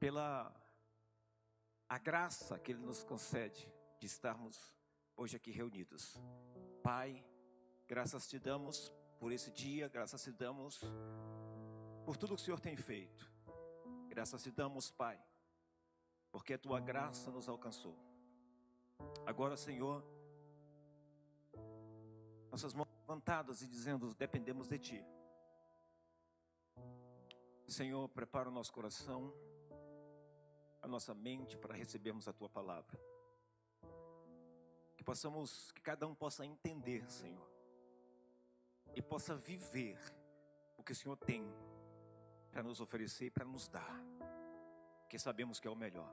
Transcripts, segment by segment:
pela a graça que Ele nos concede de estarmos hoje aqui reunidos. Pai, graças te damos por esse dia, graças te damos por tudo que o Senhor tem feito. Graças te damos, Pai, porque a tua graça nos alcançou. Agora, Senhor, nossas mãos levantadas e dizendo: dependemos de ti. Senhor, prepara o nosso coração, a nossa mente para recebermos a tua palavra. Que cada um possa entender, Senhor, e possa viver o que o Senhor tem para nos oferecer e para nos dar, porque sabemos que é o melhor.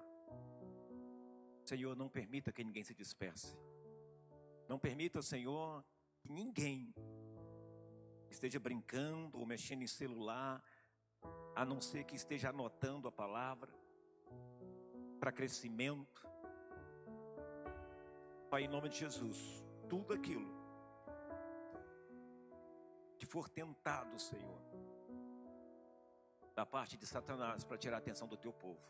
Senhor, não permita que ninguém se disperse. Não permita, Senhor, que ninguém esteja brincando ou mexendo em celular, a não ser que esteja anotando a palavra para crescimento. Pai, em nome de Jesus, tudo aquilo que for tentado, Senhor, da parte de Satanás para tirar a atenção do teu povo,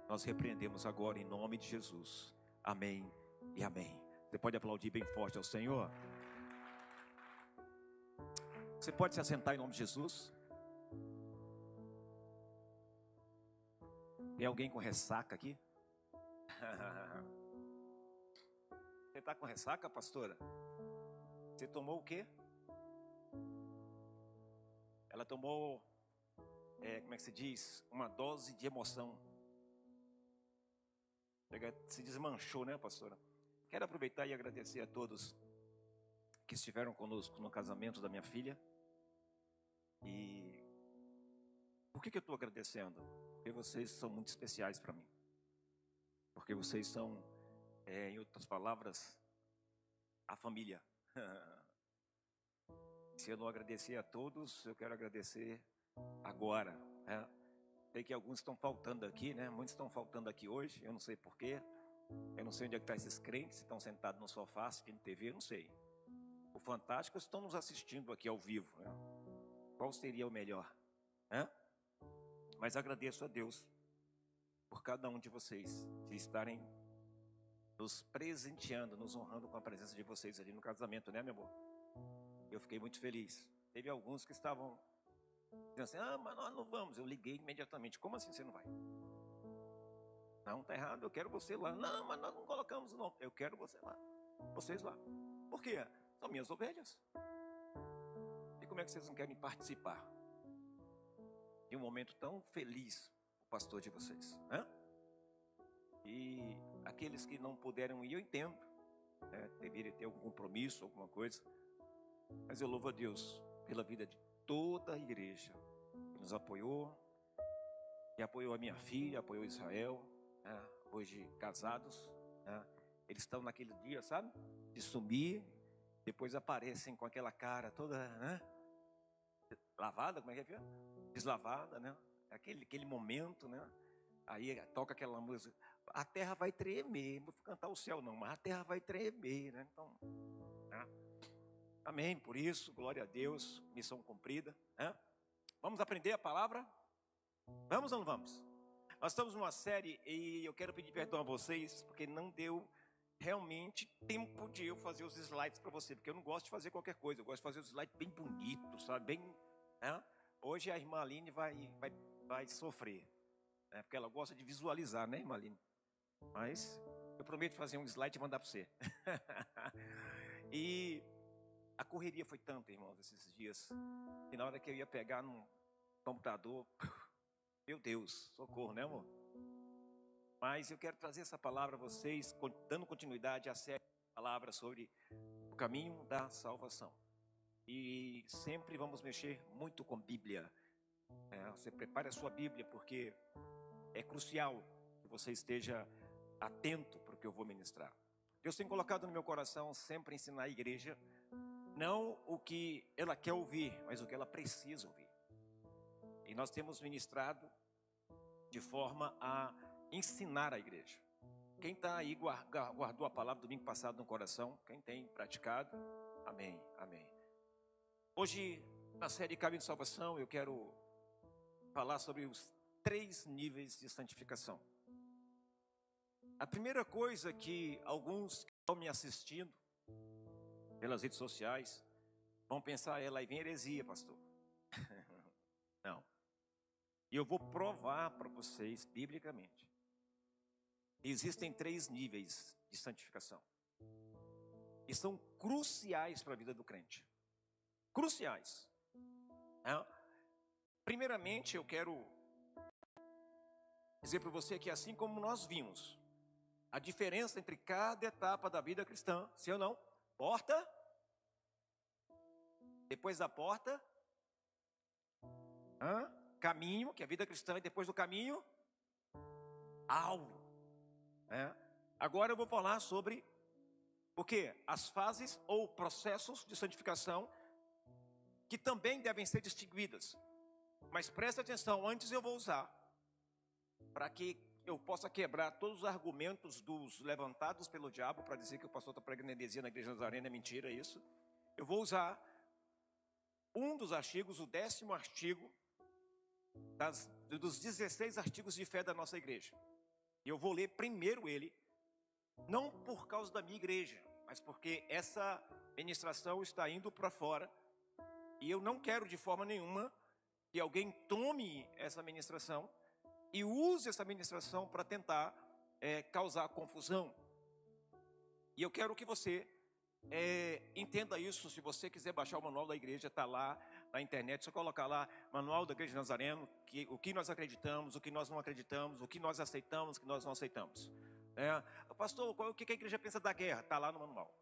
nós repreendemos agora em nome de Jesus. Amém e amém. Você pode aplaudir bem forte ao Senhor? Você pode se assentar em nome de Jesus? Tem alguém com ressaca aqui? Você está com ressaca, pastora? Você tomou o quê? Ela tomou, como é que se diz? Uma dose de emoção. Se desmanchou, né, pastora? Quero aproveitar e agradecer a todos que estiveram conosco no casamento da minha filha. E por que eu estou agradecendo? Porque vocês são muito especiais para mim. Porque vocês são, em outras palavras, a família. Se eu não agradecer a todos, eu quero agradecer agora, né? Sei que alguns estão faltando aqui, né? Muitos estão faltando aqui hoje, eu não sei porquê. Eu não sei onde é que estão esses crentes, se estão sentados no sofá, assistindo TV, eu não sei. O fantástico é que estão nos assistindo aqui ao vivo, né? Qual seria o melhor, né? Mas agradeço a Deus por cada um de vocês, de estarem nos presenteando, nos honrando com a presença de vocês ali no casamento, né, meu amor? Eu fiquei muito feliz. Teve alguns que estavam dizendo assim: mas nós não vamos. Eu liguei imediatamente: como assim você não vai? Não, tá errado, eu quero você lá. Não, mas nós não colocamos não. Eu quero você lá, vocês lá. Por quê? São minhas ovelhas. E como é que vocês não querem participar de um momento tão feliz, o pastor de vocês, né? E aqueles que não puderam ir, eu entendo, né? Deveria ter algum compromisso, alguma coisa. Mas eu louvo a Deus pela vida de toda a igreja que nos apoiou, que apoiou a minha filha, apoiou Israel, né? Hoje casados, né? Eles estão naquele dia, sabe, de sumir, depois aparecem com aquela cara toda, né? Lavada, como é que é? Deslavada, né? Aquele momento, né? Aí toca aquela música: a terra vai tremer. Não vou cantar o céu não, mas a terra vai tremer, né? Então, né? Amém, por isso, glória a Deus, missão cumprida, né? Vamos aprender a palavra? Vamos ou não vamos? Nós estamos numa série e eu quero pedir perdão a vocês, porque não deu realmente tempo de eu fazer os slides para você, porque eu não gosto de fazer qualquer coisa, eu gosto de fazer os slides bem bonitos, sabe? Bem, né? Hoje a irmã Aline vai sofrer, né? Porque ela gosta de visualizar, né, irmã Aline? Mas eu prometo fazer um slide e mandar para você. E a correria foi tanta, irmãos, esses dias, e na hora que eu ia pegar no computador, meu Deus, socorro, né, amor? Mas eu quero trazer essa palavra a vocês, dando continuidade à série de palavras sobre o caminho da salvação. E sempre vamos mexer muito com Bíblia. Você prepare a sua Bíblia, porque é crucial que você esteja atento para o que eu vou ministrar. Deus tem colocado no meu coração sempre ensinar a igreja, não o que ela quer ouvir, mas o que ela precisa ouvir. E nós temos ministrado de forma a ensinar a igreja. Quem está aí guardou a palavra domingo passado no coração? Quem tem praticado? Amém, amém. Hoje, na série Caminho de Salvação, eu quero falar sobre os 3 níveis de santificação. A primeira coisa que alguns que estão me assistindo pelas redes sociais vão pensar, lá vem heresia, pastor. Não. E eu vou provar para vocês, biblicamente. Existem 3 níveis de santificação. E são cruciais para a vida do crente. Cruciais. Primeiramente, eu quero dizer para você que assim como nós vimos a diferença entre cada etapa da vida cristã, sim ou não? Porta, depois da porta, caminho, que é a vida cristã, e depois do caminho, alvo. Agora eu vou falar sobre o quê? As fases ou processos de santificação que também devem ser distinguidas. Mas preste atenção, antes eu vou usar, para que eu possa quebrar todos os argumentos dos levantados pelo diabo, para dizer que o pastor está pregando heresia na igreja Nazarena, é mentira isso. Eu vou usar um dos artigos, o 10º artigo, dos 16 artigos de fé da nossa igreja. E eu vou ler primeiro ele, não por causa da minha igreja, mas porque essa ministração está indo para fora, e eu não quero de forma nenhuma que alguém tome essa ministração e use essa ministração para tentar causar confusão. E eu quero que você entenda isso. Se você quiser baixar o manual da igreja, está lá na internet, só colocar lá, Manual da Igreja Nazareno, o que nós acreditamos, o que nós não acreditamos, o que nós aceitamos, o que nós não aceitamos. Pastor, o que a igreja pensa da guerra? Está lá no manual.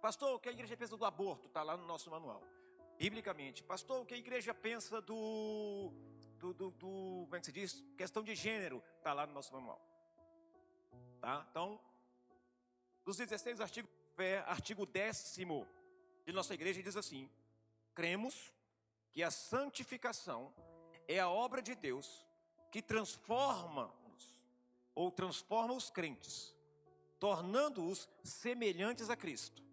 Pastor, o que a igreja pensa do aborto? Está lá no nosso manual. Biblicamente. Pastor, o que a igreja pensa como é que se diz? Questão de gênero, está lá no nosso manual. Tá? Então, dos 16 artigos, artigo 10º de nossa igreja diz assim: cremos que a santificação é a obra de Deus que transforma os crentes, tornando-os semelhantes a Cristo.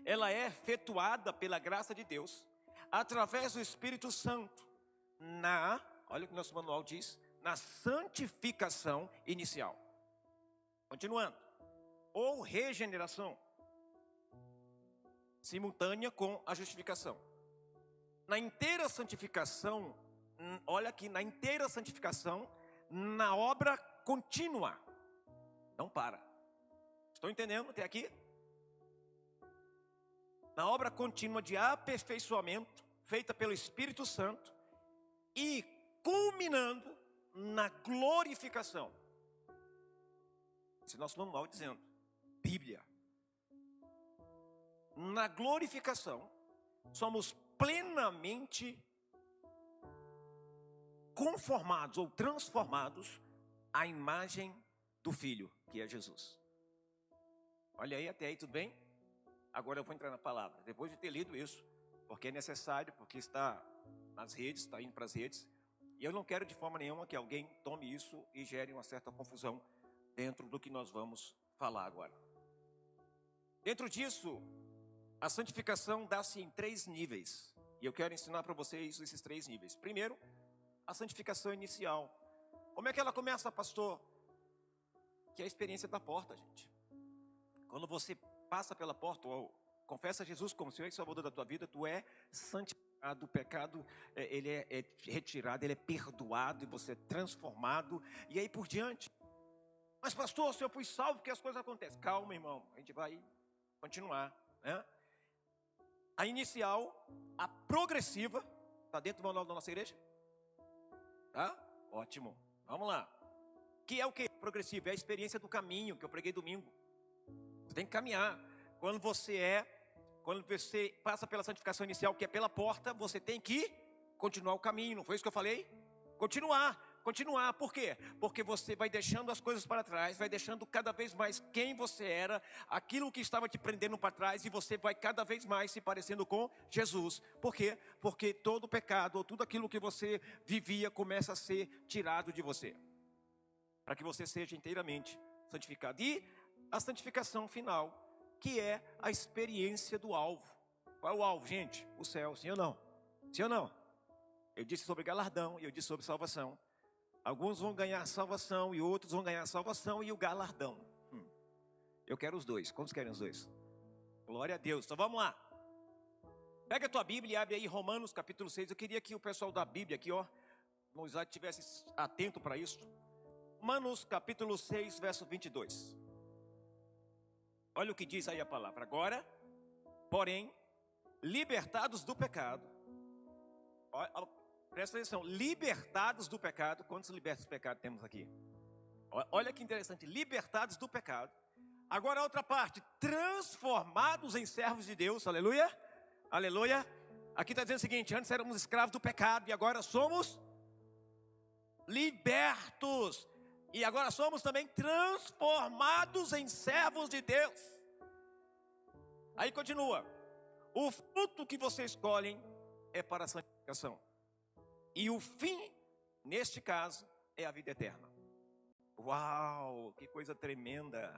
Ela é efetuada pela graça de Deus, através do Espírito Santo, olha o que nosso manual diz, na santificação inicial. Continuando. Ou regeneração, simultânea com a justificação. Na inteira santificação, olha aqui, na inteira santificação, na obra contínua. Não para. Estão entendendo até aqui? Na obra contínua de aperfeiçoamento, feita pelo Espírito Santo, e culminando na glorificação. Esse é nosso manual dizendo, Bíblia. Na glorificação, somos plenamente conformados ou transformados à imagem do Filho, que é Jesus. Olha aí, até aí tudo bem? Agora eu vou entrar na palavra, depois de ter lido isso, porque é necessário, porque está nas redes, está indo para as redes, e eu não quero de forma nenhuma que alguém tome isso e gere uma certa confusão dentro do que nós vamos falar agora. Dentro disso, a santificação dá-se em 3 níveis, e eu quero ensinar para vocês esses 3 níveis. Primeiro, a santificação inicial. Como é que ela começa, pastor? Que é a experiência da porta, gente. Quando você passa pela porta, ou confessa Jesus como Senhor e Salvador da tua vida, tu é santificado, o pecado ele é retirado, ele é perdoado e você é transformado, e aí por diante. Mas pastor, se eu fui salvo, porque as coisas acontecem. Calma, irmão, a gente vai continuar, né? A inicial, a progressiva, está dentro do manual da nossa igreja? Tá? Ótimo, vamos lá. Que é o que? Progressivo, é a experiência do caminho que eu preguei domingo. Você tem que caminhar. Quando você passa pela santificação inicial, que é pela porta, você tem que continuar o caminho. Não foi isso que eu falei? Continuar. Por quê? Porque você vai deixando as coisas para trás, vai deixando cada vez mais quem você era, aquilo que estava te prendendo para trás, e você vai cada vez mais se parecendo com Jesus. Por quê? Porque todo pecado, ou tudo aquilo que você vivia, começa a ser tirado de você, para que você seja inteiramente santificado. E a santificação final, que é a experiência do alvo. Qual é o alvo, gente? O céu, sim ou não? Sim ou não? Eu disse sobre galardão e eu disse sobre salvação. Alguns vão ganhar salvação e outros vão ganhar salvação e o galardão. Eu quero os dois. Quantos querem os dois? Glória a Deus. Então vamos lá. Pega a tua Bíblia e abre aí Romanos capítulo 6. Eu queria que o pessoal da Bíblia aqui, no slide, estivesse atento para isso. Romanos capítulo 6, verso 22. Olha o que diz aí a palavra. Agora, porém, libertados do pecado. Presta atenção. Libertados do pecado. Quantos libertos do pecado temos aqui? Olha que interessante. Libertados do pecado. Agora a outra parte. Transformados em servos de Deus. Aleluia. Aleluia. Aqui está dizendo o seguinte: antes éramos escravos do pecado e agora somos libertos. E agora somos também transformados em servos de Deus. Aí continua. O fruto que vocês escolhem é para a santificação. E o fim, neste caso, é a vida eterna. Uau, que coisa tremenda.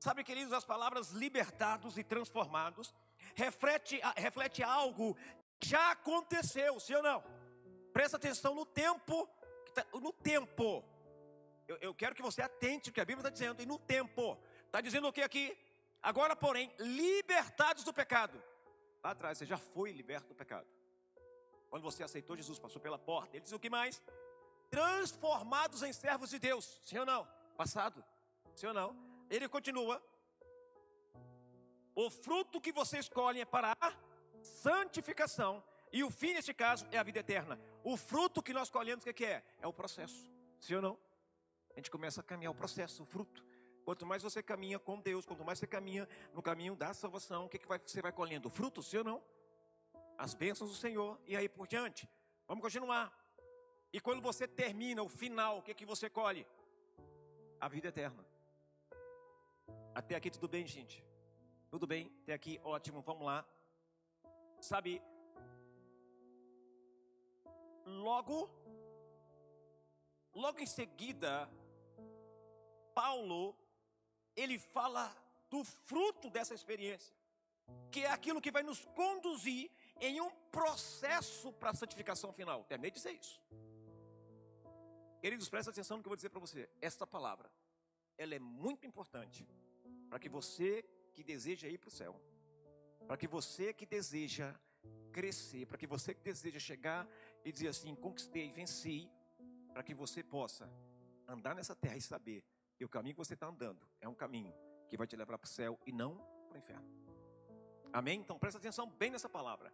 Sabe, queridos, as palavras libertados e transformados reflete algo que já aconteceu, sim ou não? Presta atenção no tempo. No tempo. Eu quero que você atente o que a Bíblia está dizendo. E no tempo. Está dizendo o que aqui? Agora, porém, libertados do pecado. Lá atrás, você já foi liberto do pecado. Quando você aceitou Jesus, passou pela porta. Ele diz o que mais? Transformados em servos de Deus. Sim ou não? Passado. Sim ou não? Ele continua. O fruto que você escolhe é para a santificação. E o fim, neste caso, é a vida eterna. O fruto que nós colhemos, o que é? É o processo. Sim ou não? A gente começa a caminhar o processo, o fruto. Quanto mais você caminha com Deus, quanto mais você caminha no caminho da salvação, o que você vai colhendo? O fruto, sim ou não? As bênçãos do Senhor e aí por diante. Vamos continuar. E quando você termina o final, o que você colhe? A vida eterna. Até aqui tudo bem, gente? Tudo bem? Até aqui, ótimo, vamos lá. Sabe, logo em seguida, Paulo, ele fala do fruto dessa experiência, que é aquilo que vai nos conduzir em um processo para a santificação final. Terminei de dizer isso. Queridos, presta atenção no que eu vou dizer para você. Esta palavra, ela é muito importante para que você que deseja ir para o céu, para que você que deseja crescer, para que você que deseja chegar e dizer assim, conquistei, venci, para que você possa andar nessa terra e saber que o caminho que você está andando é um caminho que vai te levar para o céu e não para o inferno. Amém? Então presta atenção bem nessa palavra.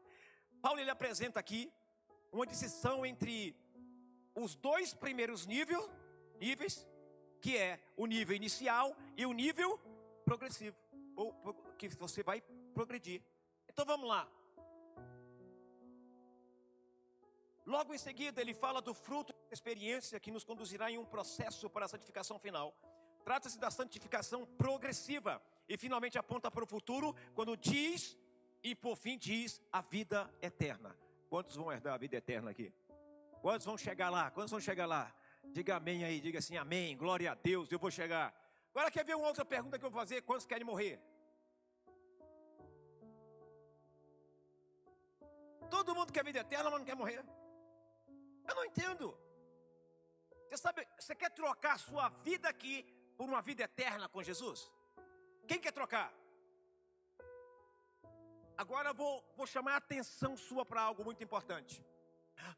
Paulo, ele apresenta aqui uma distinção entre os dois primeiros níveis, que é o nível inicial e o nível progressivo, ou que você vai progredir. Então vamos lá. Logo em seguida ele fala do fruto da experiência que nos conduzirá em um processo para a santificação final. Trata-se da santificação progressiva e finalmente aponta para o futuro quando diz e por fim diz a vida eterna. Quantos vão herdar a vida eterna aqui? Quantos vão chegar lá? Quantos vão chegar lá? Diga amém aí, diga assim, amém, glória a Deus, eu vou chegar. Agora quer ver uma outra pergunta que eu vou fazer? Quantos querem morrer? Todo mundo quer vida eterna, mas não quer morrer. Eu não entendo. Você sabe, você quer trocar a sua vida aqui por uma vida eterna com Jesus? Quem quer trocar? Agora eu vou chamar a atenção sua para algo muito importante.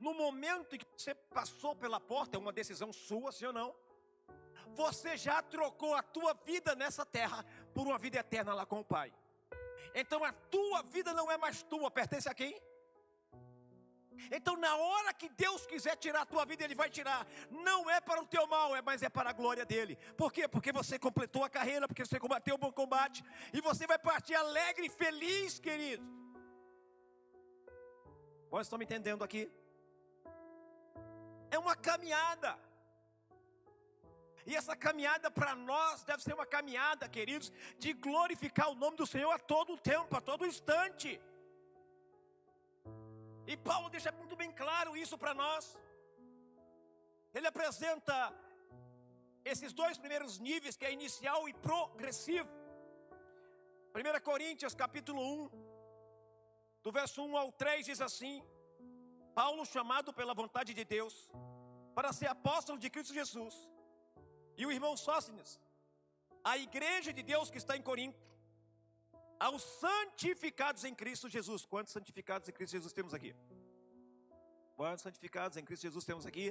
No momento em que você passou pela porta, é uma decisão sua, sim ou não? Você já trocou a tua vida nessa terra por uma vida eterna lá com o Pai. Então a tua vida não é mais tua, pertence a quem? Então na hora que Deus quiser tirar a tua vida, Ele vai tirar. Não é para o teu mal, mas é para a glória dEle. Por quê? Porque você completou a carreira, porque você combateu o bom combate. E você vai partir alegre e feliz, querido. Vocês estão me entendendo aqui? É uma caminhada. E essa caminhada para nós deve ser uma caminhada, queridos, de glorificar o nome do Senhor a todo tempo, a todo instante. E Paulo deixa muito bem claro isso para nós. Ele apresenta esses dois primeiros níveis, que é inicial e progressivo. 1 Coríntios capítulo 1, do verso 1 ao 3 diz assim: Paulo, chamado pela vontade de Deus para ser apóstolo de Cristo Jesus, e o irmão Sóstenes, a igreja de Deus que está em Corinto, aos santificados em Cristo Jesus. Quantos santificados em Cristo Jesus temos aqui? Quantos santificados em Cristo Jesus temos aqui?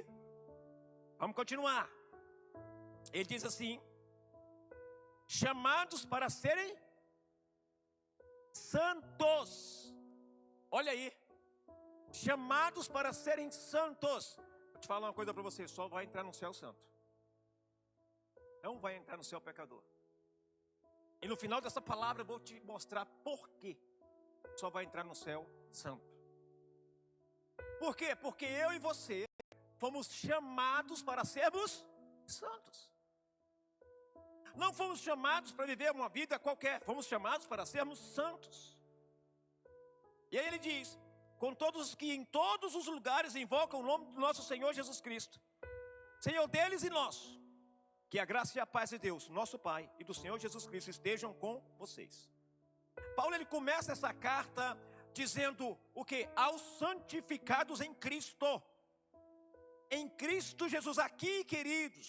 Vamos continuar. Ele diz assim: chamados para serem santos. Olha aí, chamados para serem santos. Vou te falar uma coisa para você: só vai entrar no céu santo, não vai entrar no céu pecador. E no final dessa palavra eu vou te mostrar por que só vai entrar no céu santo. Por quê? Porque eu e você fomos chamados para sermos santos. Não fomos chamados para viver uma vida qualquer, fomos chamados para sermos santos. E aí ele diz: com todos que em todos os lugares invocam o nome do nosso Senhor Jesus Cristo, Senhor deles e nosso, que a graça e a paz de Deus, nosso Pai, e do Senhor Jesus Cristo estejam com vocês. Paulo, ele começa essa carta dizendo o que? Aos santificados em Cristo. Em Cristo Jesus. Aqui, queridos,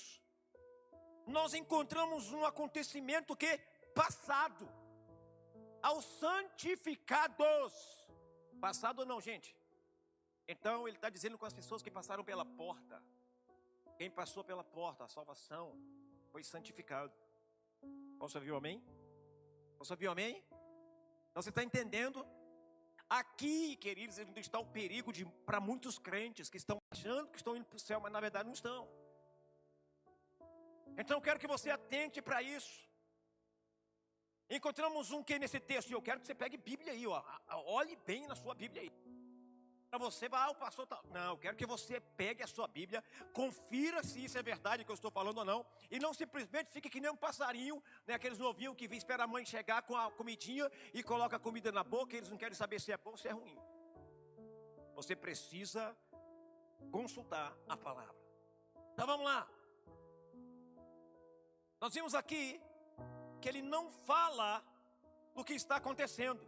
nós encontramos um acontecimento que passado. Aos santificados. Passado ou não, gente? Então ele está dizendo com as pessoas que passaram pela porta. Quem passou pela porta, a salvação, foi santificado. Você ouviu amém? Você ouviu amém? Então você está entendendo? Aqui, queridos, onde está o perigo para muitos crentes que estão achando que estão indo para o céu, mas na verdade não estão. Então eu quero que você atente para isso. Encontramos um que nesse texto, e eu quero que você pegue Bíblia aí, ó. Olhe bem na sua Bíblia aí. Para você, o pastor tá... Não, eu quero que você pegue a sua Bíblia, confira se isso é verdade que eu estou falando ou não, e não simplesmente fique que nem um passarinho, né, aqueles novinhos que vêm esperar a mãe chegar com a comidinha e coloca a comida na boca, e eles não querem saber se é bom ou se é ruim. Você precisa consultar a palavra. Então vamos lá. Nós vimos aqui que ele não fala do que está acontecendo,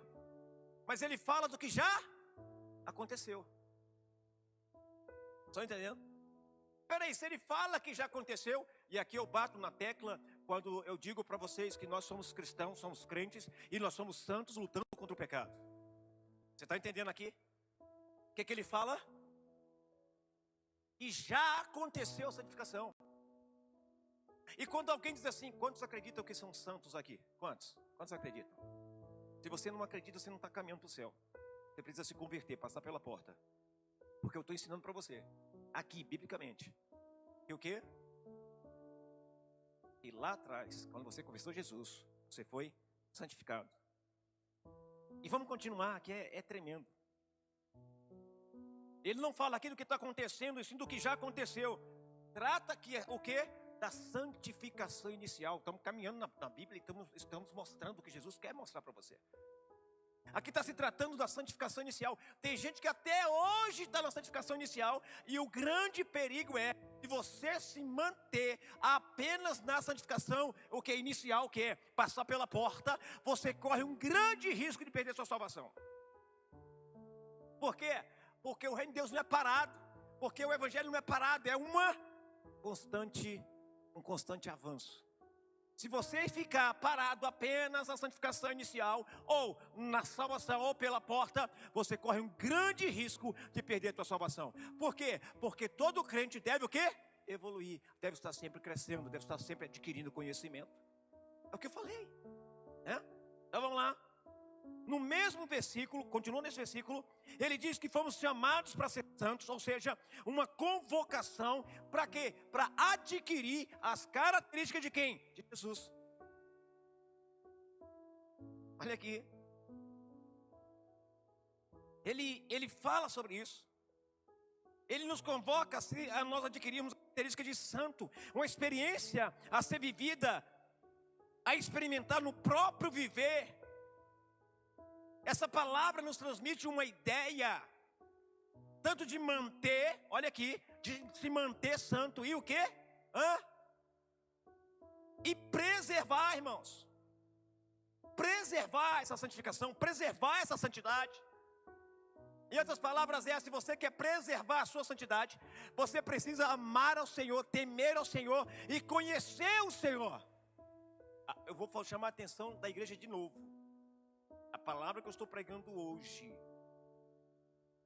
mas ele fala do que já aconteceu. Estão entendendo? Peraí, se ele fala que já aconteceu, e aqui eu bato na tecla quando eu digo para vocês que nós somos cristãos, somos crentes, e nós somos santos lutando contra o pecado. Você está entendendo aqui? O que ele fala? E já aconteceu a santificação. E quando alguém diz assim: quantos acreditam que são santos aqui? Quantos? Quantos acreditam? Se você não acredita, você não está caminhando para o céu. Você precisa se converter, passar pela porta. Porque eu estou ensinando para você, aqui, biblicamente, que o quê? E lá atrás, quando você confessou Jesus, você foi santificado. E vamos continuar, que é tremendo. Ele não fala aqui do que está acontecendo, e sim do que já aconteceu. Trata aqui o quê? Da santificação inicial. Estamos caminhando na Bíblia e estamos mostrando o que Jesus quer mostrar para você. Aqui está se tratando da santificação inicial. Tem gente que até hoje está na santificação inicial, e o grande perigo é de você se manter apenas na santificação, o que é inicial, que é passar pela porta. Você corre um grande risco de perder sua salvação. Por quê? Porque o reino de Deus não é parado, porque o evangelho não é parado, é um constante avanço. Se você ficar parado apenas na santificação inicial, ou na salvação, ou pela porta, você corre um grande risco de perder a sua salvação. Por quê? Porque todo crente deve o quê? Evoluir, deve estar sempre crescendo, deve estar sempre adquirindo conhecimento. É o que eu falei, né? Então vamos lá. No mesmo versículo, continua nesse versículo, ele diz que fomos chamados para ser santos, ou seja, uma convocação para quê? Para adquirir as características de quem? De Jesus. Olha aqui. Ele fala sobre isso. Ele nos convoca a nós adquirirmos características de santo, uma experiência a ser vivida, a experimentar no próprio viver. Essa palavra nos transmite uma ideia, tanto de manter, olha aqui, de se manter santo e o quê? E preservar, irmãos. Preservar essa santificação, preservar essa santidade. Em outras palavras, se você quer preservar a sua santidade, você precisa amar ao Senhor, temer ao Senhor e conhecer o Senhor. Eu vou chamar a atenção da igreja de novo. A palavra que eu estou pregando hoje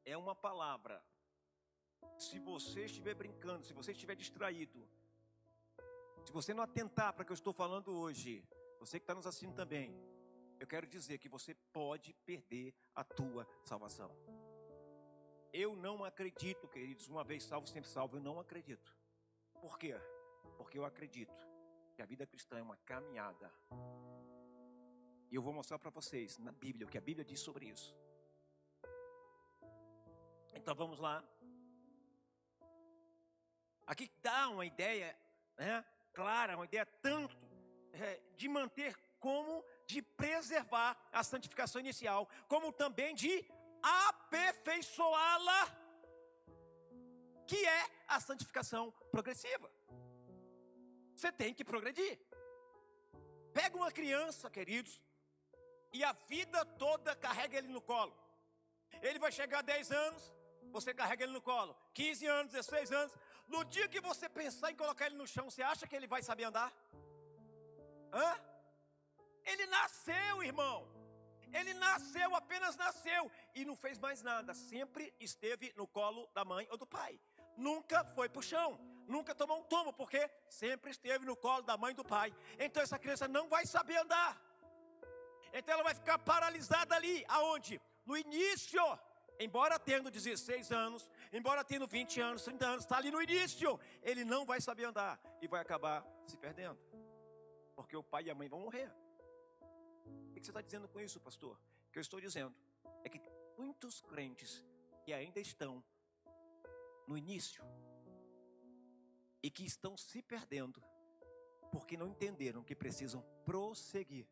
é uma palavra. Se você estiver brincando, se você estiver distraído, se você não atentar para o que eu estou falando hoje, você que está nos assistindo também, eu quero dizer que você pode perder a tua salvação. Eu não acredito, queridos, uma vez salvo, sempre salvo, eu não acredito. Por quê? Porque eu acredito que a vida cristã é uma caminhada. E eu vou mostrar para vocês na Bíblia o que a Bíblia diz sobre isso. Então vamos lá. Aqui dá uma ideia, né, clara, uma ideia tanto de manter como de preservar a santificação inicial, como também de aperfeiçoá-la, que é a santificação progressiva. Você tem que progredir. Pega uma criança, queridos, e a vida toda carrega ele no colo. Ele vai chegar a 10 anos, você carrega ele no colo. 15 anos, 16 anos. No dia que você pensar em colocar ele no chão, você acha que ele vai saber andar? Ele nasceu, irmão. Ele nasceu, apenas nasceu. E não fez mais nada. Sempre esteve no colo da mãe ou do pai. Nunca foi pro chão. Nunca tomou um tombo, porque sempre esteve no colo da mãe e do pai. Então essa criança não vai saber andar. Então ela vai ficar paralisada ali. Aonde? No início. Embora tendo 16 anos, embora tendo 20 anos, 30 anos, está ali no início. Ele não vai saber andar e vai acabar se perdendo. Porque o pai e a mãe vão morrer. O que você está dizendo com isso, pastor? O que eu estou dizendo é que muitos crentes que ainda estão no início e que estão se perdendo porque não entenderam que precisam prosseguir.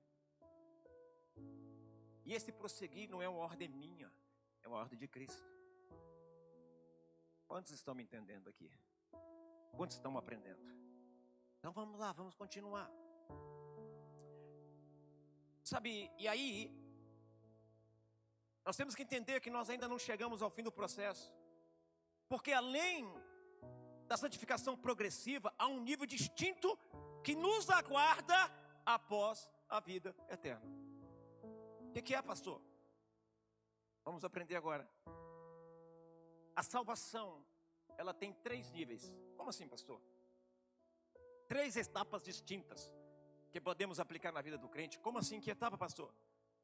E esse prosseguir não é uma ordem minha, é uma ordem de Cristo. Quantos estão me entendendo aqui? Quantos estão aprendendo? Então vamos lá, vamos continuar. Sabe, e aí, nós temos que entender que nós ainda não chegamos ao fim do processo. Porque além da santificação progressiva, há um nível distinto que nos aguarda após a vida eterna. O que é, pastor? Vamos aprender agora. A salvação, ela tem 3 níveis. Como assim, pastor? 3 etapas distintas que podemos aplicar na vida do crente. Como assim? Que etapa, pastor?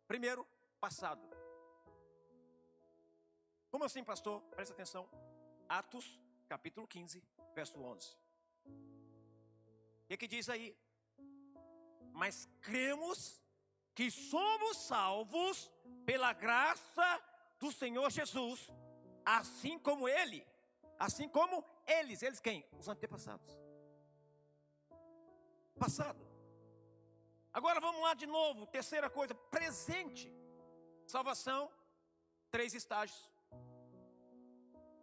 Primeiro, passado. Como assim, pastor? Presta atenção. Atos, capítulo 15, verso 11. O que diz aí? Mas cremos que somos salvos pela graça do Senhor Jesus, assim como Ele, assim como eles quem? Os antepassados. Passado. Agora vamos lá de novo, terceira coisa, presente. Salvação, 3 estágios.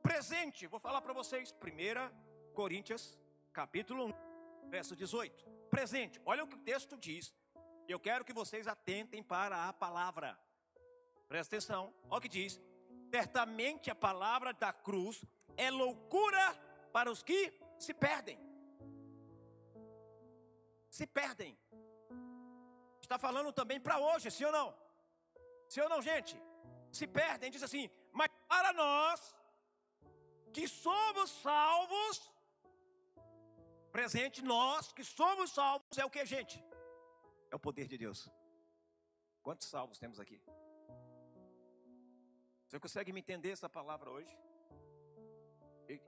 Presente, vou falar para vocês, 1 Coríntios, capítulo 1, verso 18. Presente, olha o que o texto diz. Eu quero que vocês atentem para a palavra. Presta atenção, olha o que diz. Certamente a palavra da cruz é loucura para os que se perdem. Se perdem. Está falando também para hoje, sim ou não? Sim ou não, gente? Se perdem, diz assim, mas para nós que somos salvos, presente, nós que somos salvos, é o que, gente? É o poder de Deus. Quantos salvos temos aqui? Você consegue me entender essa palavra hoje?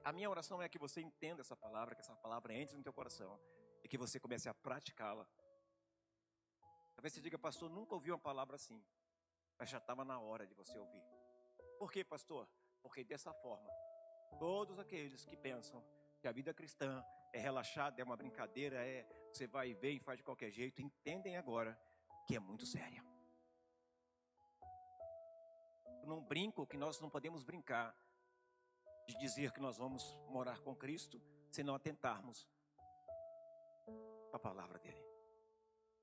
A minha oração é que você entenda essa palavra, que essa palavra entre no teu coração e que você comece a praticá-la. Talvez você diga, pastor, nunca ouvi uma palavra assim, mas já estava na hora de você ouvir. Por quê, pastor? Porque dessa forma, todos aqueles que pensam que a vida cristã é relaxada, é uma brincadeira, você vai ver e faz de qualquer jeito, entendem agora que é muito séria. Eu não brinco que nós não podemos brincar de dizer que nós vamos morar com Cristo se não atentarmos à palavra dele.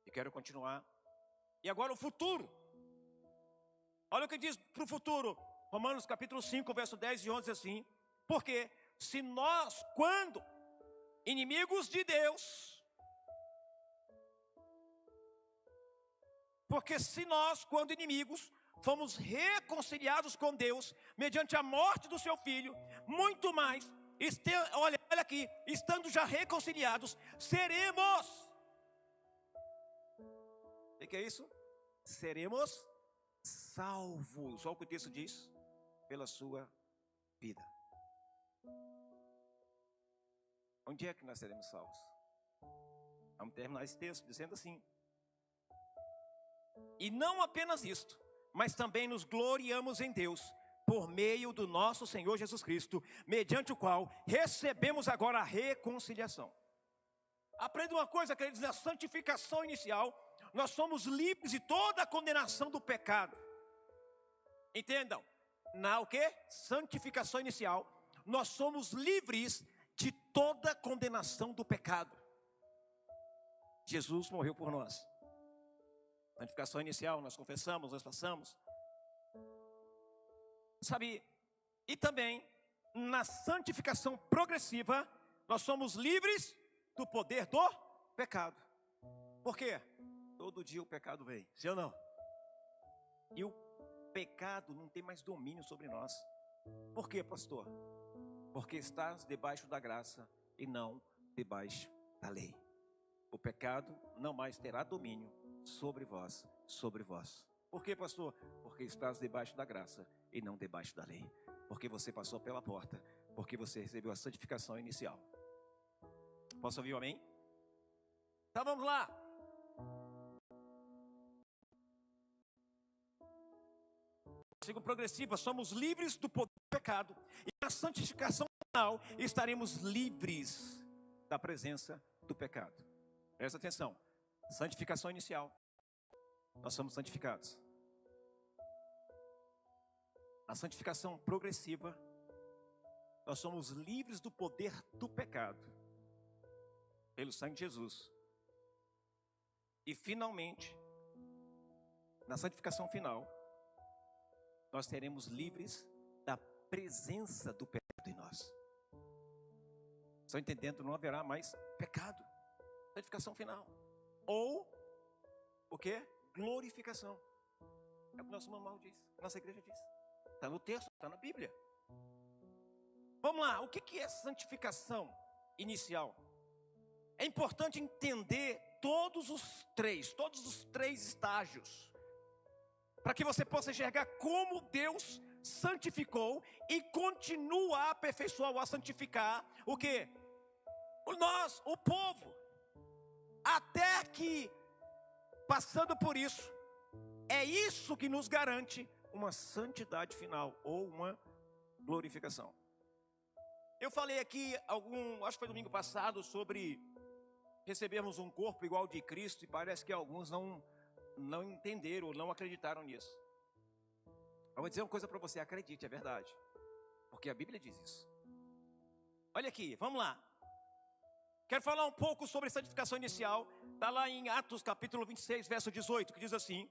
E quero continuar. E agora o futuro. Olha o que diz para o futuro. Romanos capítulo 5, verso 10 e 11 assim: porque se nós, quando inimigos de Deus, porque se nós, quando inimigos, fomos reconciliados com Deus mediante a morte do seu Filho, muito mais, olha aqui, estando já reconciliados, seremos. O que é isso? Seremos salvos. Olha o que o texto diz: pela sua vida. Onde é que nós seremos salvos? Vamos terminar esse texto dizendo assim: e não apenas isto, mas também nos gloriamos em Deus, por meio do nosso Senhor Jesus Cristo, mediante o qual recebemos agora a reconciliação. Aprenda uma coisa, queridos: na santificação inicial, nós somos livres de toda a condenação do pecado. Entendam, na o quê? Santificação inicial, nós somos livres de toda a condenação do pecado. Jesus morreu por nós. Santificação inicial, nós confessamos, nós passamos. Sabe, e também, na santificação progressiva, nós somos livres do poder do pecado. Por quê? Todo dia o pecado vem, sim ou não? E o pecado não tem mais domínio sobre nós. Por quê, pastor? Porque estás debaixo da graça e não debaixo da lei. O pecado não mais terá domínio sobre vós, sobre vós. Por quê, pastor? Porque estás debaixo da graça e não debaixo da lei. Porque você passou pela porta, porque você recebeu a santificação inicial. Posso ouvir um amém? Então vamos lá. Sigo progressiva, somos livres do poder do pecado, e na santificação final estaremos livres da presença do pecado. Presta atenção: santificação inicial, nós somos santificados. Na santificação progressiva, nós somos livres do poder do pecado, pelo sangue de Jesus. E finalmente, na santificação final, nós seremos livres da presença do pecado em nós. Estão entendendo? Não haverá mais pecado. Santificação final. Ou, o quê? Glorificação. É o que nosso manual diz, nossa igreja diz. Está no texto, está na Bíblia. Vamos lá, o que é santificação inicial? É importante entender todos os três estágios, para que você possa enxergar como Deus santificou e continua a aperfeiçoar ou a santificar o quê? Nós, o povo. Até que, passando por isso, é isso que nos garante uma santidade final ou uma glorificação. Eu falei aqui, acho que foi domingo passado, sobre recebermos um corpo igual ao de Cristo, e parece que alguns não entenderam ou não acreditaram nisso. Eu vou dizer uma coisa para você: acredite, é verdade, porque a Bíblia diz isso. Olha aqui, vamos lá. Quero falar um pouco sobre santificação inicial. Está lá em Atos capítulo 26, verso 18, que diz assim: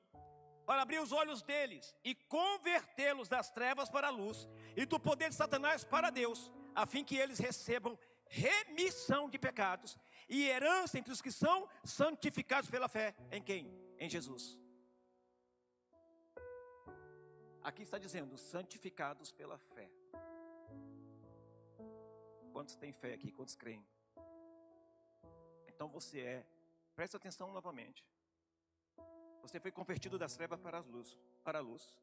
para abrir os olhos deles e convertê-los das trevas para a luz, e do poder de Satanás para Deus, a fim que eles recebam remissão de pecados e herança entre os que são santificados pela fé. Em quem? Em Jesus. Aqui está dizendo: santificados pela fé. Quantos têm fé aqui? Quantos creem? Então você presta atenção novamente. Você foi convertido das trevas para a luz.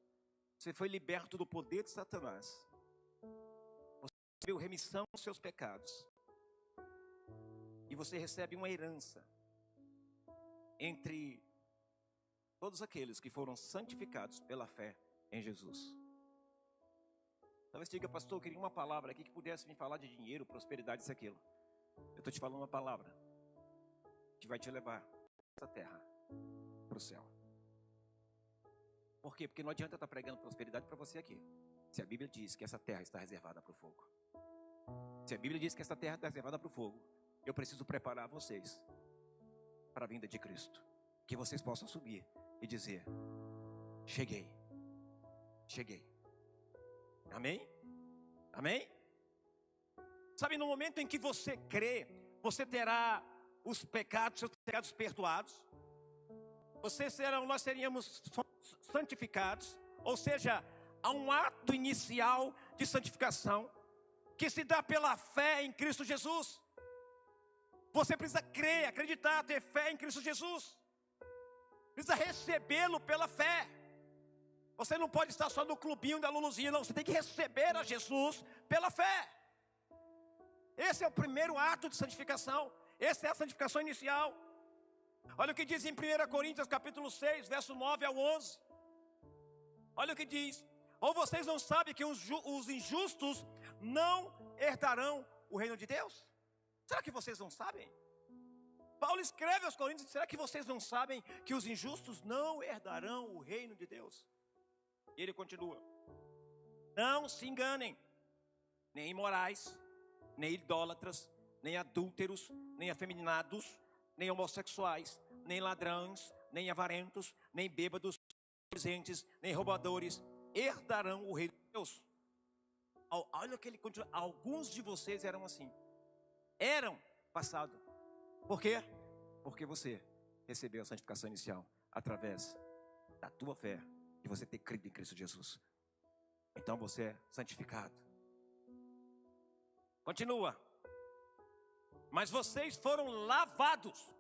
Você foi liberto do poder de Satanás. Você recebeu remissão dos seus pecados. E você recebe uma herança entre todos aqueles que foram santificados pela fé em Jesus. Talvez você diga: pastor, eu queria uma palavra aqui que pudesse me falar de dinheiro, prosperidade, isso e aquilo. Eu estou te falando uma palavra que vai te levar essa terra para o céu. Por quê? Porque não adianta estar pregando prosperidade para você aqui, se a Bíblia diz que essa terra está reservada para o fogo. Se a Bíblia diz que essa terra está reservada para o fogo, eu preciso preparar vocês para a vinda de Cristo, que vocês possam subir e dizer: cheguei, cheguei. Amém? Amém? Sabe, no momento em que você crê, você terá os pecados, seus pecados perdoados. Nós seríamos santificados. Ou seja, há um ato inicial de santificação que se dá pela fé em Cristo Jesus. Você precisa crer, acreditar, ter fé em Cristo Jesus. Precisa recebê-lo pela fé. Você não pode estar só no clubinho da Luluzinha, não. Você tem que receber a Jesus pela fé. Esse é o primeiro ato de santificação. Essa é a santificação inicial. Olha o que diz em 1 Coríntios capítulo 6, verso 9 ao 11. Olha o que diz: ou vocês não sabem que os injustos não herdarão o reino de Deus? Será que vocês não sabem? Paulo escreve aos Coríntios: será que vocês não sabem que os injustos não herdarão o reino de Deus? E ele continua: não se enganem, nem imorais, nem idólatras, nem adúlteros, nem afeminados, nem homossexuais, nem ladrões, nem avarentos, nem bêbados, presentes, nem roubadores herdarão o reino de Deus. Olha o que ele continua: alguns de vocês eram assim. Eram passado. Por quê? Porque você recebeu a santificação inicial através da tua fé, de você ter crido em Cristo Jesus. Então você é santificado. Continua: mas vocês foram lavados.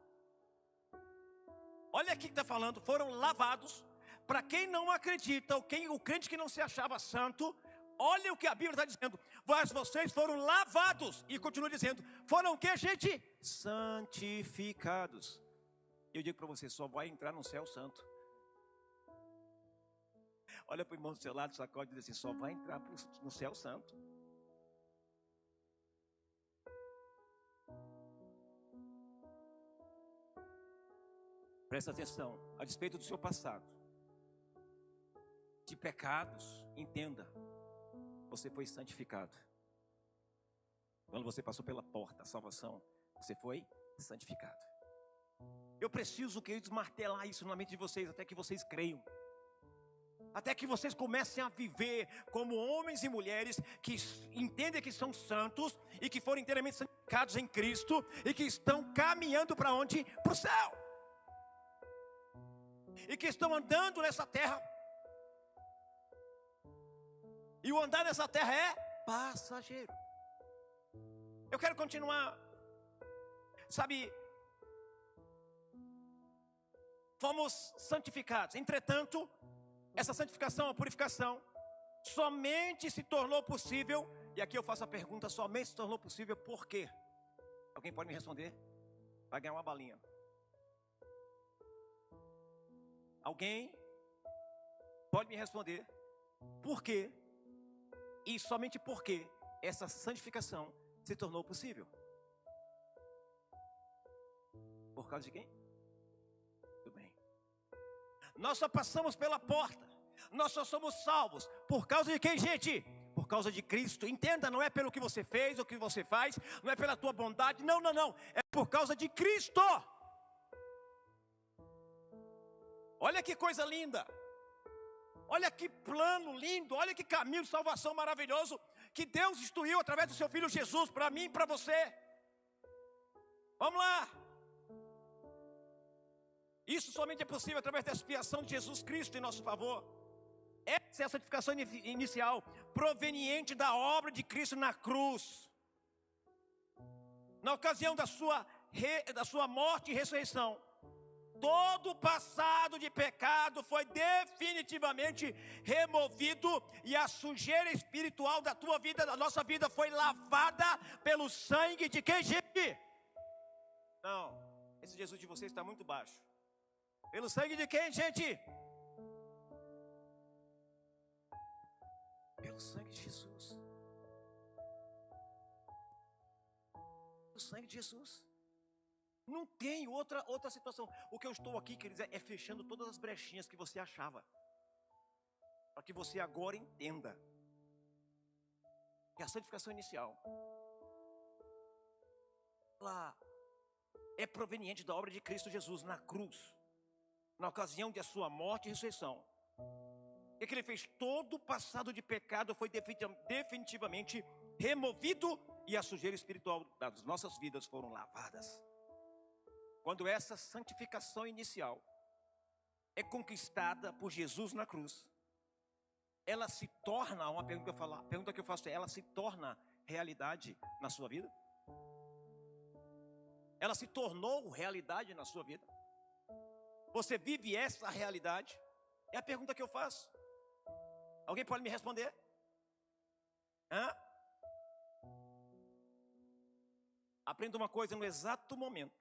Olha aqui que está falando, foram lavados. Para quem não acredita, o crente que não se achava santo, olha o que a Bíblia está dizendo: mas vocês foram lavados. E continua dizendo: foram o que, gente? Santificados. Eu digo para você, só vai entrar no céu santo. Olha para o irmão do seu lado, sacode e diz assim: só vai entrar no céu santo. Presta atenção, a despeito do seu passado, de pecados, entenda, você foi santificado. Quando você passou pela porta da salvação, você foi santificado. Eu preciso, queridos, martelar isso na mente de vocês, até que vocês creiam. Até que vocês comecem a viver como homens e mulheres que entendem que são santos e que foram inteiramente santificados em Cristo e que estão caminhando para onde? Para o céu. E que estão andando nessa terra. E o andar nessa terra é passageiro. Eu quero continuar. Sabe, fomos santificados. Entretanto, essa santificação, a purificação, somente se tornou possível. E aqui eu faço a pergunta: somente se tornou possível por quê? Alguém pode me responder? Vai ganhar uma balinha. Alguém pode me responder por quê? E somente por quê essa santificação se tornou possível? Por causa de quem? Tudo bem. Nós só passamos pela porta. Nós só somos salvos. Por causa de quem, gente? Por causa de Cristo. Entenda, não é pelo que você fez ou que você faz. Não é pela tua bondade. Não, não, não. É por causa de Cristo. Olha que coisa linda. Olha que plano lindo. Olha que caminho de salvação maravilhoso que Deus instituiu através do seu Filho Jesus para mim e para você. Vamos lá. Isso somente é possível através da expiação de Jesus Cristo em nosso favor. Essa é a santificação inicial, proveniente da obra de Cristo na cruz. Na ocasião da sua morte e ressurreição, todo o passado de pecado foi definitivamente removido e a sujeira espiritual da tua vida, da nossa vida, foi lavada pelo sangue de quem, gente? Não, esse Jesus de vocês está muito baixo. Pelo sangue de quem, gente? Pelo sangue de Jesus. Pelo sangue de Jesus. Não tem outra situação. O que eu estou aqui, queridos, é fechando todas as brechinhas que você achava. Para que você agora entenda que a santificação inicial, ela é proveniente da obra de Cristo Jesus na cruz, na ocasião de sua morte e ressurreição. O que ele fez? Todo o passado de pecado foi definitivamente removido e a sujeira espiritual das nossas vidas foram lavadas. Quando essa santificação inicial é conquistada por Jesus na cruz, ela se torna, uma pergunta que eu faço é, ela se torna realidade na sua vida? Ela se tornou realidade na sua vida? Você vive essa realidade? É a pergunta que eu faço. Alguém pode me responder? Aprenda uma coisa: no exato momento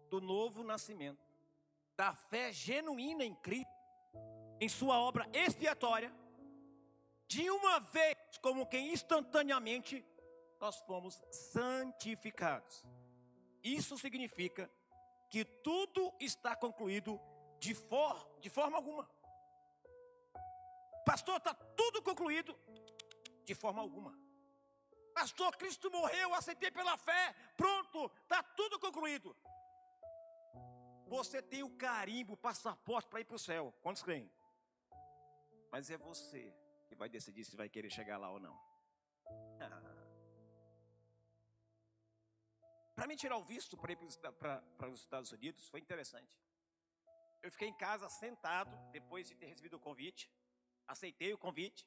do novo nascimento, da fé genuína em Cristo, em sua obra expiatória, de uma vez, como que instantaneamente, nós fomos santificados. Isso significa que tudo está concluído de forma alguma. Pastor, está tudo concluído? De forma alguma. Pastor, Cristo morreu, aceitei pela fé, pronto, está tudo concluído. Você tem o carimbo, o passaporte para ir para o céu. Quantos creem? Mas é você que vai decidir se vai querer chegar lá ou não. Para mim tirar o visto para ir para os Estados Unidos foi interessante. Eu fiquei em casa sentado, depois de ter recebido o convite. Aceitei o convite.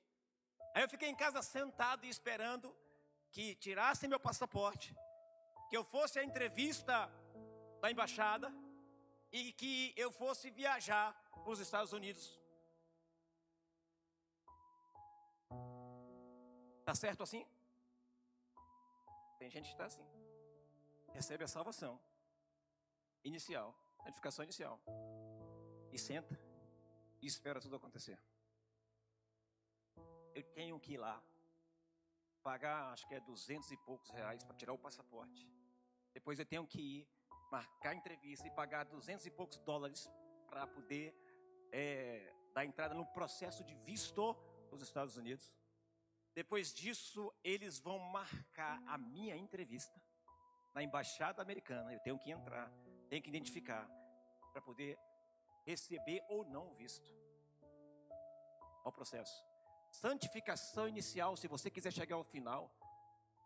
Aí eu fiquei em casa sentado e esperando que tirassem meu passaporte, que eu fosse à entrevista da embaixada e que eu fosse viajar para os Estados Unidos. Tá certo assim? Tem gente que está assim. Recebe a salvação inicial, a edificação inicial, e senta e espera tudo acontecer. Eu tenho que ir lá, pagar, acho que é 200 e poucos reais para tirar o passaporte. Depois eu tenho que ir, marcar a entrevista e pagar 200 e poucos dólares para poder dar entrada no processo de visto nos Estados Unidos. Depois disso, eles vão marcar a minha entrevista na embaixada americana. Eu tenho que entrar, tenho que identificar para poder receber ou não o visto. Olha o processo. Santificação inicial, se você quiser chegar ao final,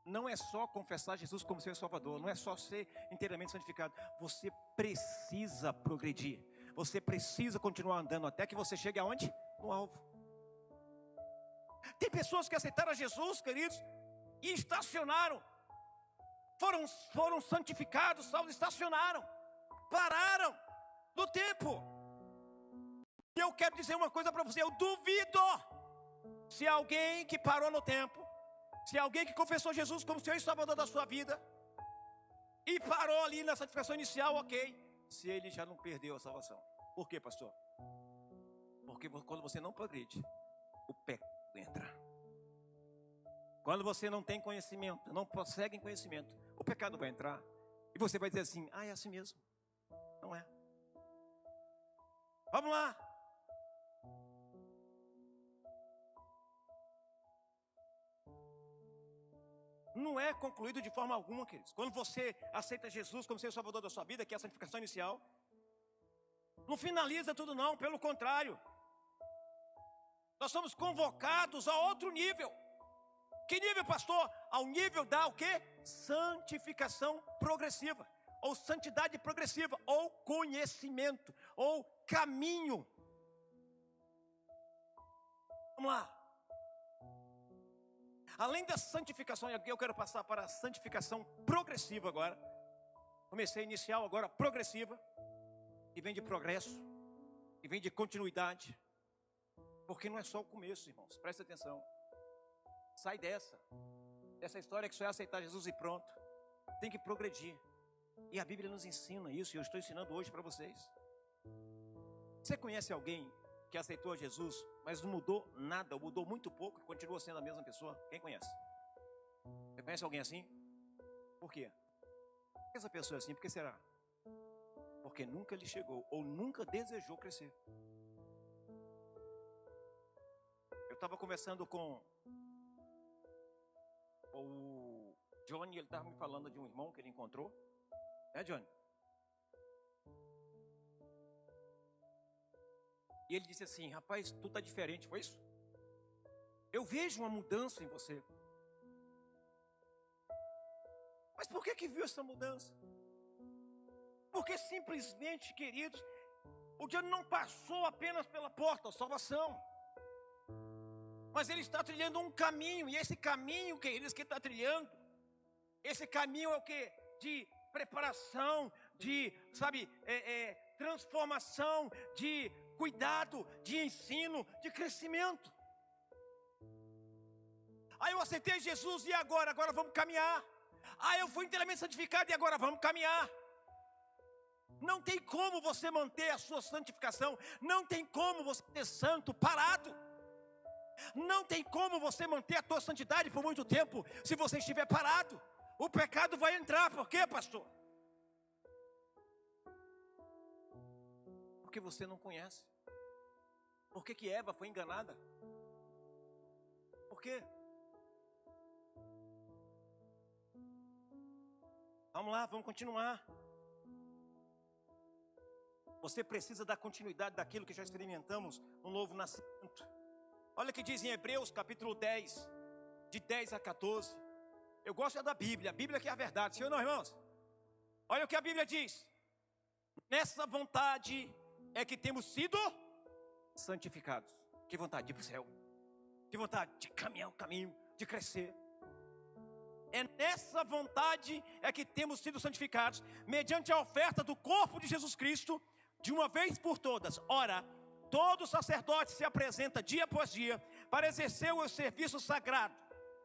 não é só confessar Jesus como seu Salvador, não é só ser inteiramente santificado. Você precisa progredir. Você precisa continuar andando até que você chegue aonde? No alvo. Tem pessoas que aceitaram Jesus, queridos, e estacionaram. Foram santificados, salvos, estacionaram. Pararam no tempo. E eu quero dizer uma coisa para você, eu duvido se alguém que parou no tempo, se alguém que confessou Jesus como Senhor e Salvador da sua vida, e parou ali na santificação inicial, ok, se ele já não perdeu a salvação. Por quê, pastor? Porque quando você não progride, o pecado entra. Quando você não tem conhecimento, não prossegue em conhecimento, o pecado vai entrar. E você vai dizer assim, é assim mesmo. Não é. Vamos lá. Não é concluído de forma alguma, queridos. Quando você aceita Jesus como seu Salvador da sua vida, que é a santificação inicial, não finaliza tudo não, pelo contrário. Nós somos convocados a outro nível. Que nível, pastor? Ao nível da o quê? Santificação progressiva, ou santidade progressiva, ou conhecimento, ou caminho. Vamos lá. Além da santificação, e aqui eu quero passar para a santificação progressiva agora. Comecei inicial, agora progressiva, que vem de progresso, que vem de continuidade. Porque não é só o começo, irmãos, presta atenção. Sai dessa história que só é aceitar Jesus e pronto. Tem que progredir. E a Bíblia nos ensina isso, e eu estou ensinando hoje para vocês. Você conhece alguém que aceitou Jesus, mas não mudou nada, ou mudou muito pouco, e continua sendo a mesma pessoa? Quem conhece? Você conhece alguém assim? Por quê? Por que essa pessoa é assim? Por que será? Porque nunca lhe chegou, ou nunca desejou crescer. Eu estava conversando com o Johnny, ele estava me falando de um irmão que ele encontrou. Né, Johnny? E ele disse assim: rapaz, tu tá diferente, foi isso? Eu vejo uma mudança em você. Mas por que viu essa mudança? Porque simplesmente, queridos, o diabo não passou apenas pela porta da salvação, mas ele está trilhando um caminho. E esse caminho, queridos, que está trilhando, esse caminho é o quê? De preparação, de, transformação, de cuidado, de ensino, de crescimento. Aí eu aceitei Jesus, e agora? Agora vamos caminhar. Ah, eu fui inteiramente santificado, e agora vamos caminhar. Não tem como você manter a sua santificação, não tem como você ser santo parado. Não tem como você manter a tua santidade por muito tempo se você estiver parado. O pecado vai entrar. Por quê, pastor? Porque você não conhece. Por que Eva foi enganada? Por quê? Vamos lá, vamos continuar. Você precisa dar continuidade daquilo que já experimentamos no novo nascimento. Olha o que diz em Hebreus capítulo 10, de 10 a 14. Eu gosto da Bíblia, a Bíblia que é a verdade, sim ou não, irmãos? Olha o que a Bíblia diz: nessa vontade é que temos sido santificados. Que vontade de ir para o céu, que vontade de caminhar o caminho, de crescer. É nessa vontade é que temos sido santificados, mediante a oferta do corpo de Jesus Cristo, de uma vez por todas. Ora, todo sacerdote se apresenta dia após dia para exercer o serviço sagrado,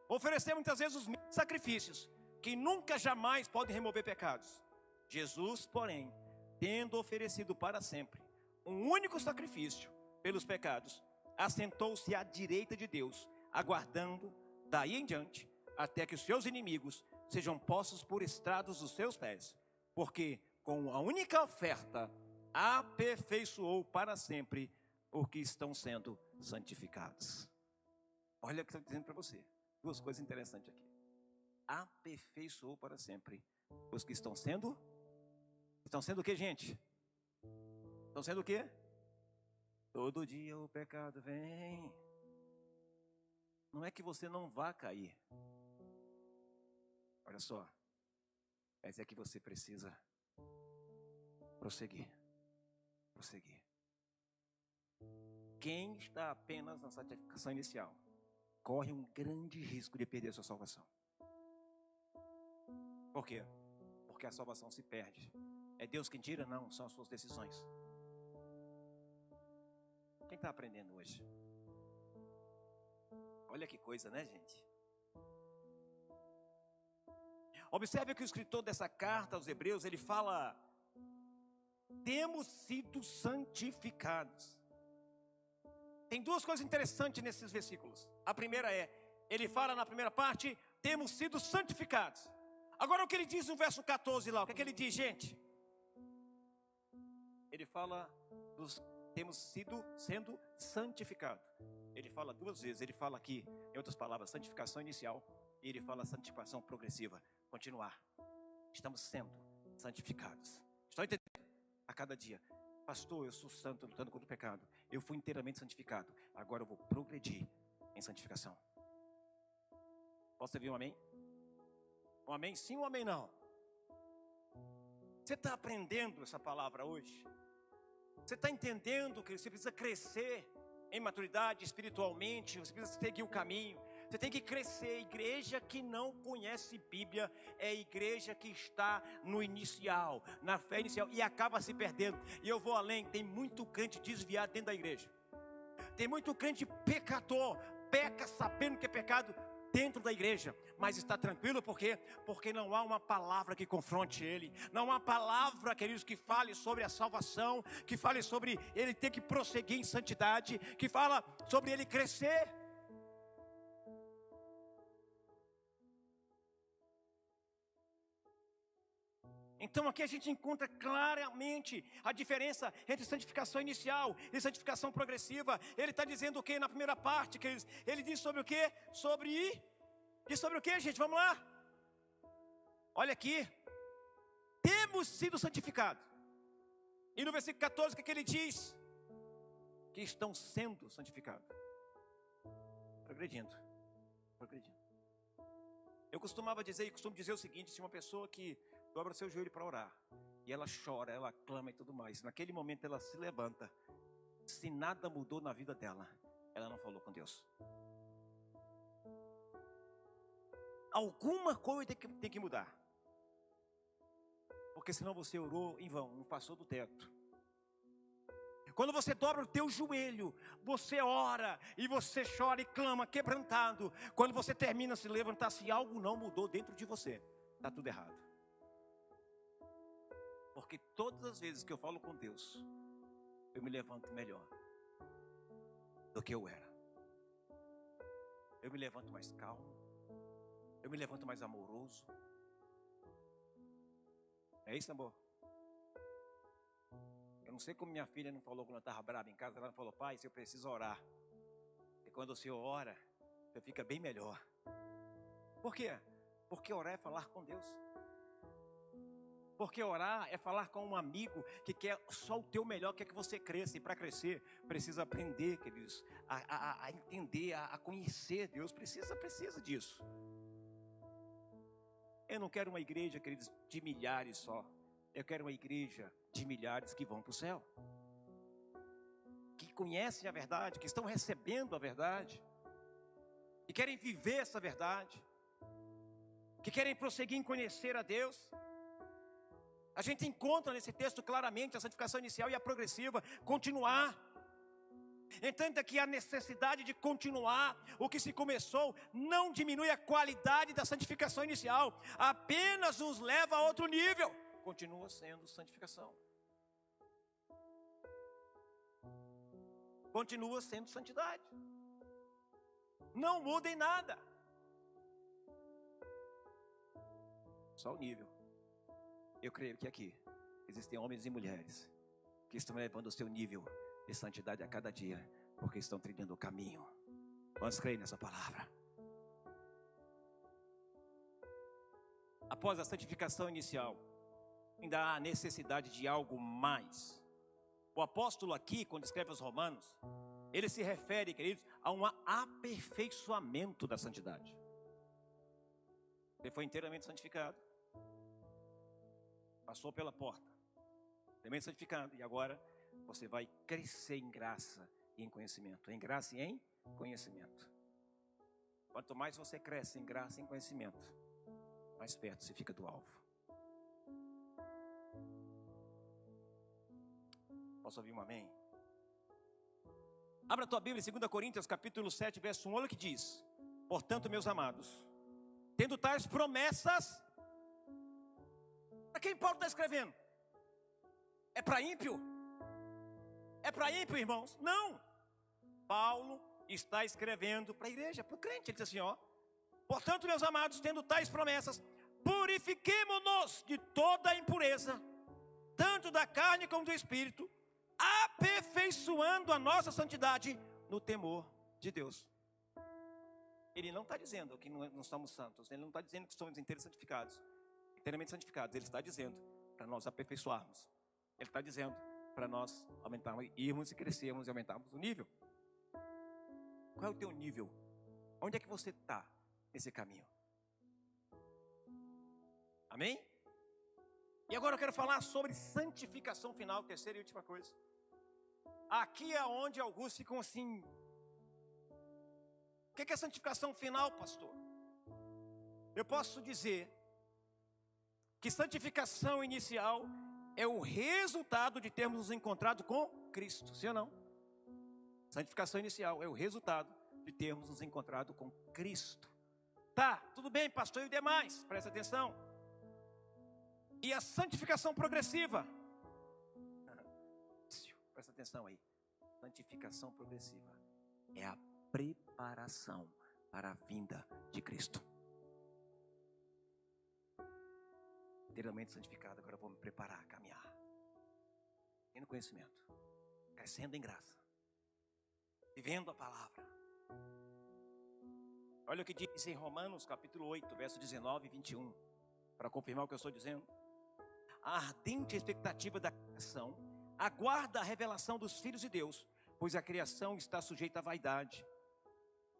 oferecer muitas vezes os mesmos sacrifícios, que nunca jamais podem remover pecados. Jesus, porém, tendo oferecido para sempre um único sacrifício pelos pecados, assentou-se à direita de Deus, aguardando daí em diante até que os seus inimigos sejam postos por estrados dos seus pés, porque com a única oferta aperfeiçoou para sempre os que estão sendo santificados. Olha o que eu estou dizendo para você. Duas coisas interessantes aqui. Aperfeiçoou para sempre os que estão sendo o que, gente? Estão sendo o quê? Todo dia o pecado vem. Não é que você não vá cair. Olha só. Mas é que você precisa prosseguir. Quem está apenas na santificação inicial corre um grande risco de perder a sua salvação. Por quê? Porque a salvação se perde. É Deus quem tira? Não, são as suas decisões. Quem está aprendendo hoje? Olha que coisa, né, gente? Observe que o escritor dessa carta aos Hebreus, ele fala: temos sido santificados. Tem duas coisas interessantes nesses versículos. A primeira é, ele fala na primeira parte, temos sido santificados. Agora o que ele diz no verso 14 lá, o que é que ele diz, gente? Ele fala temos sido sendo santificados. Ele fala duas vezes, ele fala aqui, em outras palavras, santificação inicial, e ele fala santificação progressiva, continuar. Estamos sendo santificados. Estão entendendo? A cada dia. Pastor, eu sou santo, lutando contra o pecado. Eu fui inteiramente santificado. Agora eu vou progredir em santificação. Posso ouvir um amém? Um amém sim, um amém não? Você está aprendendo essa palavra hoje? Você está entendendo que você precisa crescer em maturidade espiritualmente? Você precisa seguir o caminho. Você tem que crescer. Igreja que não conhece Bíblia é igreja que está no inicial, na fé inicial, e acaba se perdendo. E eu vou além, tem muito crente desviado dentro da igreja. Tem muito crente pecador, peca sabendo que é pecado dentro da igreja, mas está tranquilo, por quê? Porque não há uma palavra que confronte ele, não há uma palavra, queridos, que fale sobre a salvação, que fale sobre ele ter que prosseguir em santidade, que fala sobre ele crescer. Então aqui a gente encontra claramente a diferença entre santificação inicial e santificação progressiva. Ele está dizendo o que na primeira parte? Que ele diz sobre o que? Diz sobre o que, gente? Vamos lá. Olha aqui. Temos sido santificados. E no versículo 14, o que ele diz? que estão sendo santificados. Progredindo. Eu costumava dizer e costumo dizer o seguinte: se uma pessoa que dobra o seu joelho para orar, e ela chora, ela clama e tudo mais, naquele momento ela se levanta, se nada mudou na vida dela, ela não falou com Deus. Alguma coisa tem que mudar. Porque senão você orou em vão, não passou do teto. Quando você dobra o teu joelho, você ora e você chora e clama quebrantado. Quando você termina de se levantar, se algo não mudou dentro de você, está tudo errado. Porque todas as vezes que eu falo com Deus, eu me levanto melhor do que eu era. Eu me levanto mais calmo. Eu me levanto mais amoroso. É isso, amor? Eu não sei como minha filha não falou quando eu estava brava em casa. Ela falou: pai, se eu preciso orar. E quando o senhor ora, eu fico bem melhor. Por quê? Porque orar é falar com Deus. Porque orar é falar com um amigo que quer só o teu melhor, quer que você cresça. E para crescer, precisa aprender, queridos, a entender, a conhecer Deus. Precisa disso. Eu não quero uma igreja, queridos, de milhares só. Eu quero uma igreja de milhares que vão para o céu. Que conhecem a verdade, que estão recebendo a verdade. Que querem viver essa verdade. Que querem prosseguir em conhecer a Deus. A gente encontra nesse texto claramente a santificação inicial e a progressiva. Continuar. Entenda que a necessidade de continuar o que se começou não diminui a qualidade da santificação inicial, apenas nos leva a outro nível. Continua sendo santificação. Continua sendo santidade. Não muda em nada. Só o nível. Eu creio que aqui existem homens e mulheres que estão levando o seu nível de santidade a cada dia, porque estão trilhando o caminho. Vamos crer nessa palavra. Após a santificação inicial, ainda há necessidade de algo mais. O apóstolo aqui, quando escreve aos Romanos, ele se refere, queridos, a um aperfeiçoamento da santidade. Ele foi inteiramente santificado, passou pela porta, inteiramente santificado, e agora você vai crescer em graça e em conhecimento. Em graça e em conhecimento. Quanto mais você cresce em graça e em conhecimento, mais perto você fica do alvo. Posso ouvir um amém? Abra a tua Bíblia em 2 Coríntios capítulo 7, verso 1. Olha o que diz: portanto, meus amados, tendo tais promessas, para quem Paulo está escrevendo? É para ímpio? É para ímpio, irmãos? Não. Paulo está escrevendo para a igreja, para o crente. Ele diz assim, ó: portanto, meus amados, tendo tais promessas, purifiquemo-nos de toda a impureza, tanto da carne como do espírito, aperfeiçoando a nossa santidade no temor de Deus. Ele não está dizendo que não somos santos. Ele não está dizendo que somos inteiramente santificados. Ele está dizendo para nós aperfeiçoarmos. Ele está dizendo para nós aumentarmos, irmos e crescermos e aumentarmos o nível. Qual é o teu nível? Onde é que você está nesse caminho? Amém? E agora eu quero falar sobre santificação final, terceira e última coisa. Aqui é onde alguns ficam assim: o que é santificação final, pastor? Eu posso dizer que santificação inicial é o resultado de termos nos encontrado com Cristo, sim ou não? Santificação inicial é o resultado de termos nos encontrado com Cristo. Tá, tudo bem, pastor, e o demais? Presta atenção. E a santificação progressiva? Presta atenção aí. Santificação progressiva é a preparação para a vinda de Cristo. Inteiramente santificado, agora eu vou me preparar, caminhar. Tendo conhecimento, crescendo em graça, vivendo a palavra. Olha o que diz em Romanos capítulo 8, verso 19 e 21. Para confirmar o que eu estou dizendo. A ardente expectativa da criação aguarda a revelação dos filhos de Deus, pois a criação está sujeita à vaidade,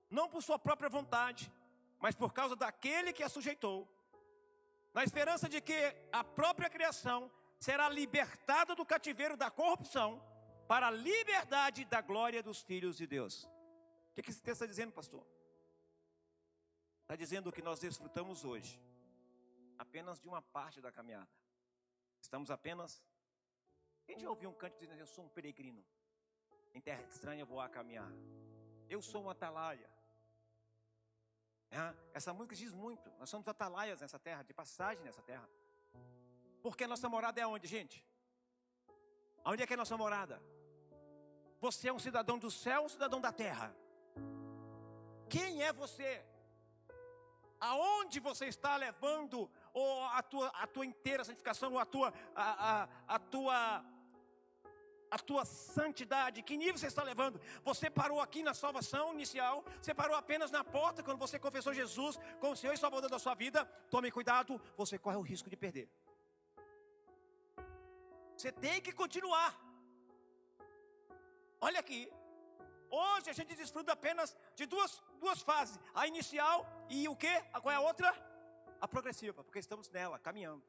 não por sua própria vontade, mas por causa daquele que a sujeitou, na esperança de que a própria criação será libertada do cativeiro da corrupção para a liberdade da glória dos filhos de Deus. O que esse texto está dizendo, pastor? Está dizendo que nós desfrutamos hoje apenas de uma parte da caminhada. Estamos apenas... Quem já ouviu um canto dizendo: eu sou um peregrino, em terra estranha vou a caminhar, eu sou um atalaia? Essa música diz muito. Nós somos atalaias nessa terra, de passagem nessa terra. Porque a nossa morada é onde, gente? Onde é que é a nossa morada? Você é um cidadão do céu, um cidadão da terra? Quem é você? Aonde você está levando ou a tua inteira santificação, ou a tua santidade? Que nível você está levando? Você parou aqui na salvação inicial? Você parou apenas na porta quando você confessou Jesus como Senhor e Salvador da sua vida? Tome cuidado, você corre o risco de perder. Você tem que continuar. Olha aqui. Hoje a gente desfruta apenas de duas fases. A inicial e o quê? Qual é a outra? A progressiva, porque estamos nela, caminhando.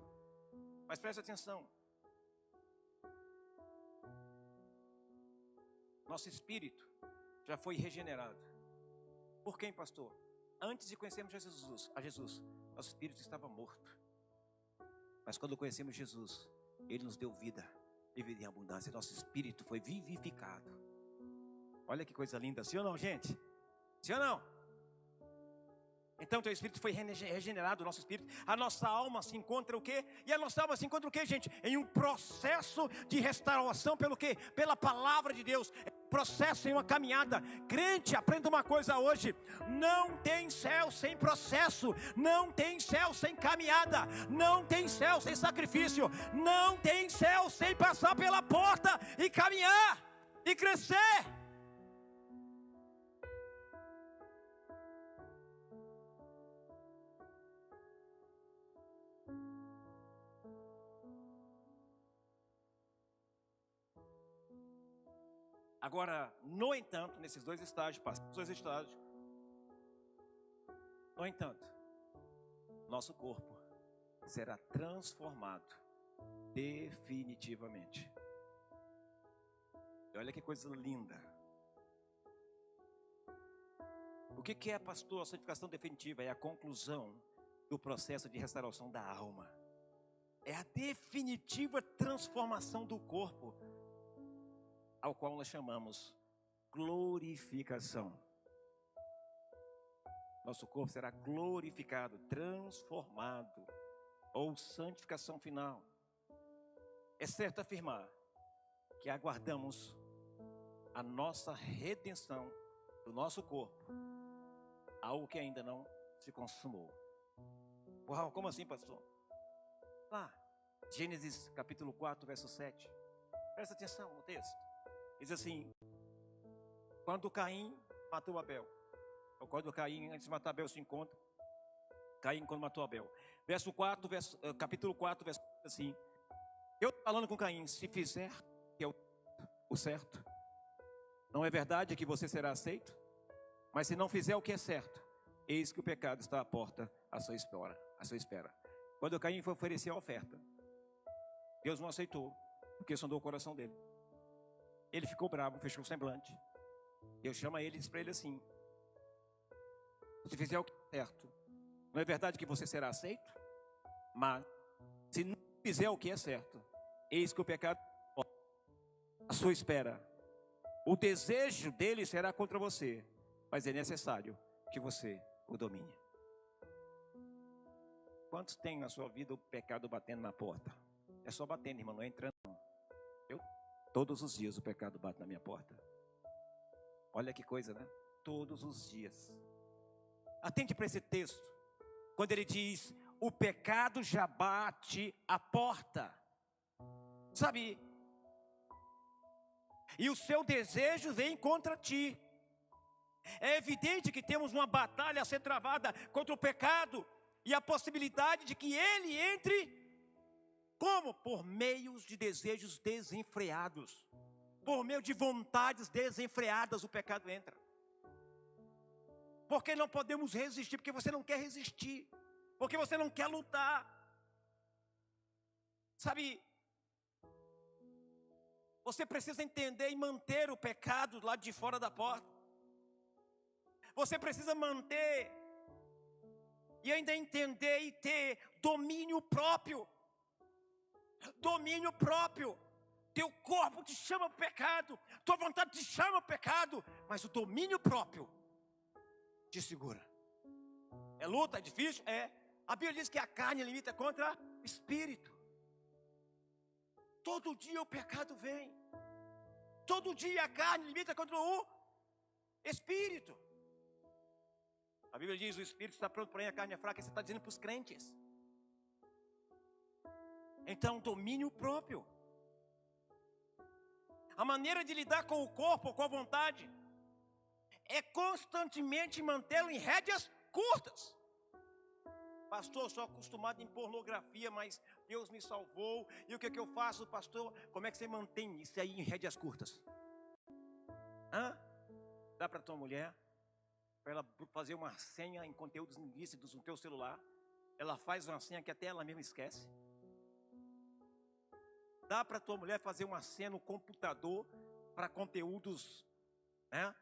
Mas preste atenção. Nosso espírito já foi regenerado. Por quem, pastor? Antes de conhecermos a Jesus, nosso espírito estava morto. Mas quando conhecemos Jesus, Ele nos deu vida, e vida em abundância. Nosso espírito foi vivificado. Olha que coisa linda, sim ou não, gente? Sim ou não? Então teu espírito foi regenerado, o nosso espírito. A nossa alma se encontra o quê? E a nossa alma se encontra o quê, gente? Em um processo de restauração pelo quê? Pela palavra de Deus. Processo em uma caminhada. Crente, aprenda uma coisa hoje: não tem céu sem processo, não tem céu sem caminhada, não tem céu sem sacrifício, não tem céu sem passar pela porta e caminhar e crescer. Agora, no entanto, nesses dois estágios, no entanto, nosso corpo será transformado definitivamente. E olha que coisa linda. O que é, pastor, a santificação definitiva? É a conclusão do processo de restauração da alma. É a definitiva transformação do corpo, ao qual nós chamamos glorificação. Nosso corpo será glorificado, transformado, ou santificação final. É certo afirmar que aguardamos a nossa redenção do nosso corpo, algo que ainda não se consumou. Uau, como assim, pastor? Lá, Gênesis capítulo 4, verso 7. Presta atenção no texto. Diz assim: quando Caim matou Abel, ou quando Caim, antes de matar Abel, se encontra Caim quando matou Abel. Capítulo 4, verso assim: eu falando com Caim, se fizer que é o certo, não é verdade que você será aceito? Mas se não fizer o que é certo, eis que o pecado está à porta à sua espera. Quando Caim foi oferecer a oferta, Deus não aceitou, porque sondou o coração dele. Ele ficou bravo, fechou o semblante. Deus chama ele e diz para ele assim: se fizer o que é certo, não é verdade que você será aceito? Mas se não fizer o que é certo, eis que o pecado à sua espera. O desejo dele será contra você, mas é necessário que você o domine. Quantos tem na sua vida o pecado batendo na porta? É só batendo, irmão, não é entrando não. Todos os dias o pecado bate na minha porta. Olha que coisa, né? Todos os dias. Atente para esse texto. Quando ele diz: o pecado já bate à porta. Sabe? E o seu desejo vem contra ti. É evidente que temos uma batalha a ser travada contra o pecado e a possibilidade de que ele entre. Como? Por meios de desejos desenfreados. Por meio de vontades desenfreadas o pecado entra. Porque não podemos resistir, porque você não quer resistir, porque você não quer lutar. Sabe, você precisa entender e manter o pecado lá de fora da porta. Você precisa manter e ainda entender e ter domínio próprio. Domínio próprio. Teu corpo te chama ao pecado, tua vontade te chama ao pecado, mas o domínio próprio te segura. É luta, é difícil? É. A Bíblia diz que a carne limita contra o espírito. Todo dia o pecado vem. Todo dia a carne limita contra o espírito. A Bíblia diz: o espírito está pronto, porém a carne é fraca. Você está dizendo para os crentes. Então, domínio próprio. A maneira de lidar com o corpo, com a vontade, é constantemente mantê-lo em rédeas curtas. Pastor, eu sou acostumado em pornografia, mas Deus me salvou. E o que eu faço, pastor? Como é que você mantém isso aí em rédeas curtas? Dá para tua mulher, para ela fazer uma senha em conteúdos ilícitos no teu celular. Ela faz uma senha que até ela mesma esquece. Dá para tua mulher fazer uma senha no computador para conteúdos, né,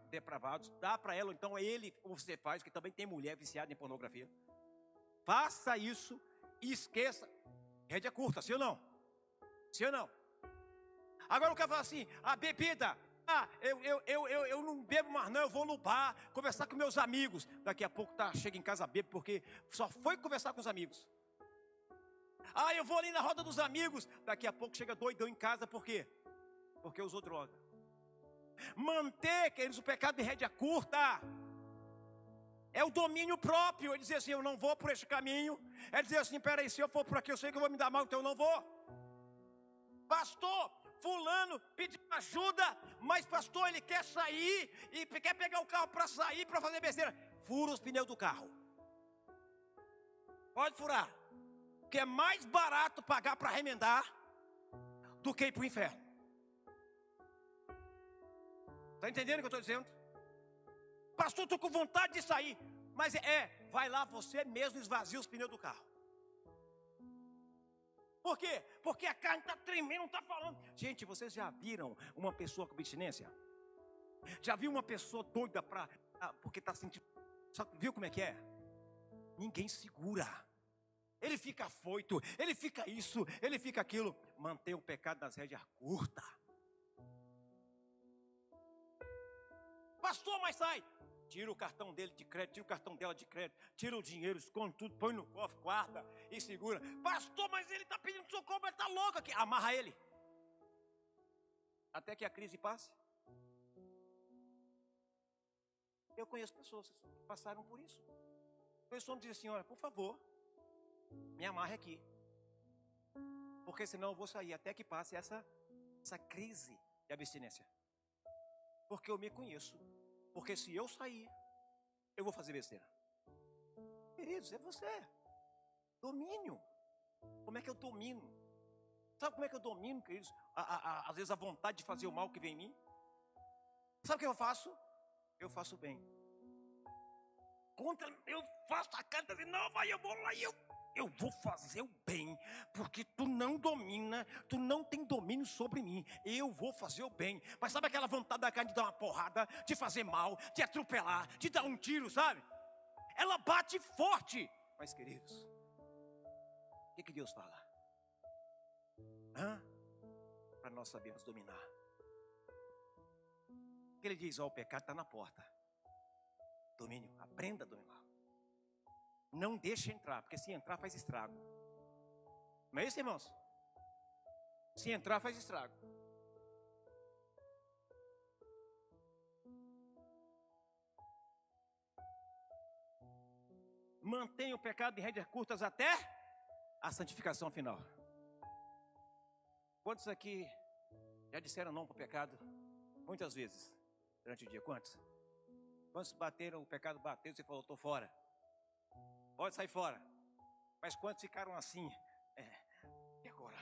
depravados. Dá para ela, então é ele ou você faz, que também tem mulher viciada em pornografia. Faça isso e esqueça. Rédea curta, sim ou não? Sim ou não? Agora eu quero falar assim: a bebida. Eu não bebo mais não, eu vou no bar, conversar com meus amigos. Daqui a pouco chega em casa bebo, porque só foi conversar com os amigos. Eu vou ali na roda dos amigos. Daqui a pouco chega doidão em casa, por quê? Porque usou droga. Manter, queridos, o pecado em rédea curta é o domínio próprio. É dizer assim: eu não vou por este caminho. É dizer assim: peraí, se eu for por aqui eu sei que eu vou me dar mal, então eu não vou. Pastor, fulano pediu ajuda, mas pastor, ele quer sair e quer pegar o carro para sair, para fazer besteira. Fura os pneus do carro. Pode furar, porque é mais barato pagar para remendar do que ir para o inferno. Está entendendo o que eu estou dizendo? Pastor, estou com vontade de sair, mas vai lá você mesmo esvazia os pneus do carro. Por quê? Porque a carne está tremendo, não está falando. Gente, vocês já viram uma pessoa com abstinência? Já viu uma pessoa doida porque está sentindo... Viu como é que é? Ninguém segura. Ele fica afoito, ele fica isso, ele fica aquilo. Mantém o pecado nas rédeas curtas. Pastor, mas sai. Tira o cartão dele de crédito, tira o cartão dela de crédito, tira o dinheiro, esconde tudo, põe no cofre, guarda e segura. Pastor, mas ele está pedindo socorro, ele está louco aqui. Amarra ele. Até que a crise passe. Eu conheço pessoas que passaram por isso. A pessoa me diz assim: olha, por favor, me amarre aqui, porque senão eu vou sair até que passe essa crise de abstinência. Porque eu me conheço. Porque se eu sair, eu vou fazer besteira. Queridos, é você. Domínio. Como é que eu domino? Sabe como é que eu domino, queridos? Às vezes a vontade de fazer o mal que vem em mim. Sabe o que eu faço? Eu faço bem. Eu faço a cara de não, vai, eu vou lá e eu vou fazer o bem, porque tu não domina, tu não tem domínio sobre mim. Eu vou fazer o bem. Mas sabe aquela vontade da carne de dar uma porrada, de fazer mal, de atropelar, de dar um tiro, sabe? Ela bate forte. Mas, queridos, o que Deus fala? Para nós sabermos dominar. Ele diz: o pecado está na porta. Domínio, aprenda a dominar. Não deixe entrar, porque se entrar faz estrago. Não é isso, irmãos? Se entrar faz estrago. Mantenha o pecado em rédeas curtas até a santificação final. Quantos aqui já disseram não para o pecado? Muitas vezes durante o dia. Quantos? Quantos bateram, o pecado bateu e você falou: estou fora? Pode sair fora. Mas quantos ficaram assim? E agora?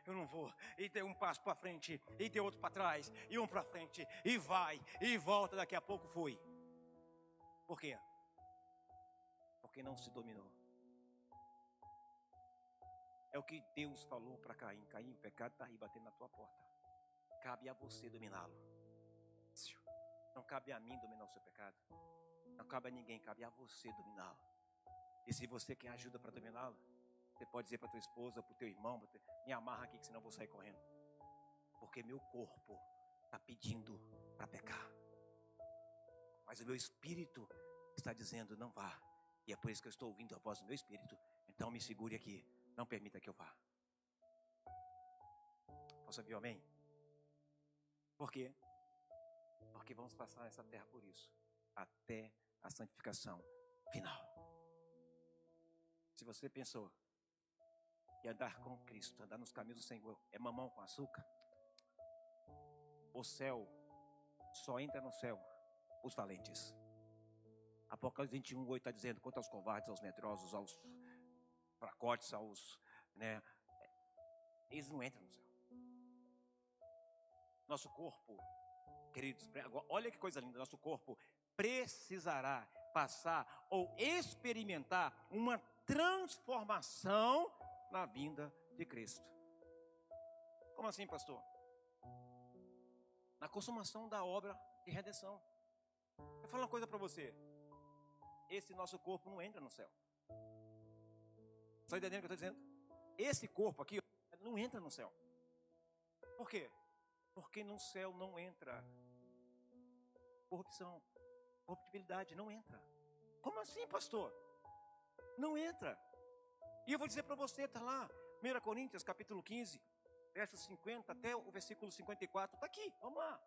eu não vou. E dei um passo para frente, e dei outro para trás, e um para frente, e vai, e volta, daqui a pouco foi. Por quê? Porque não se dominou. É o que Deus falou para Caim. Caim, o pecado está aí batendo na tua porta. Cabe a você dominá-lo. Não cabe a mim dominar o seu pecado. Não cabe a ninguém, cabe a você dominá-lo. E se você quer ajuda para dominá-lo, você pode dizer para tua esposa, para o teu irmão, me amarra aqui que senão eu vou sair correndo. Porque meu corpo está pedindo para pecar. Mas o meu espírito está dizendo, não vá. E é por isso que eu estou ouvindo a voz do meu espírito. Então me segure aqui, não permita que eu vá. Posso ouvir amém? Por quê? Porque vamos passar nessa terra por isso. Até a santificação final. Se você pensou que andar com Cristo, andar nos caminhos do Senhor, é mamão com açúcar, o céu só entra no céu os valentes. Apocalipse 21:8 está dizendo, quanto aos covardes, aos medrosos, aos fracotes, aos, eles não entram no céu. Nosso corpo, queridos, olha que coisa linda, nosso corpo precisará passar ou experimentar uma transformação na vinda de Cristo. Como assim, pastor? Na consumação da obra de redenção. Eu falo uma coisa para você. Esse nosso corpo não entra no céu. Está entendendo o que eu estou dizendo? Esse corpo aqui não entra no céu. Por quê? Porque no céu não entra corrupção, corruptibilidade, não entra. Como assim, pastor? Não entra. E eu vou dizer para você, está lá, 1 Coríntios capítulo 15, versos 50 até o versículo 54, está aqui, vamos lá.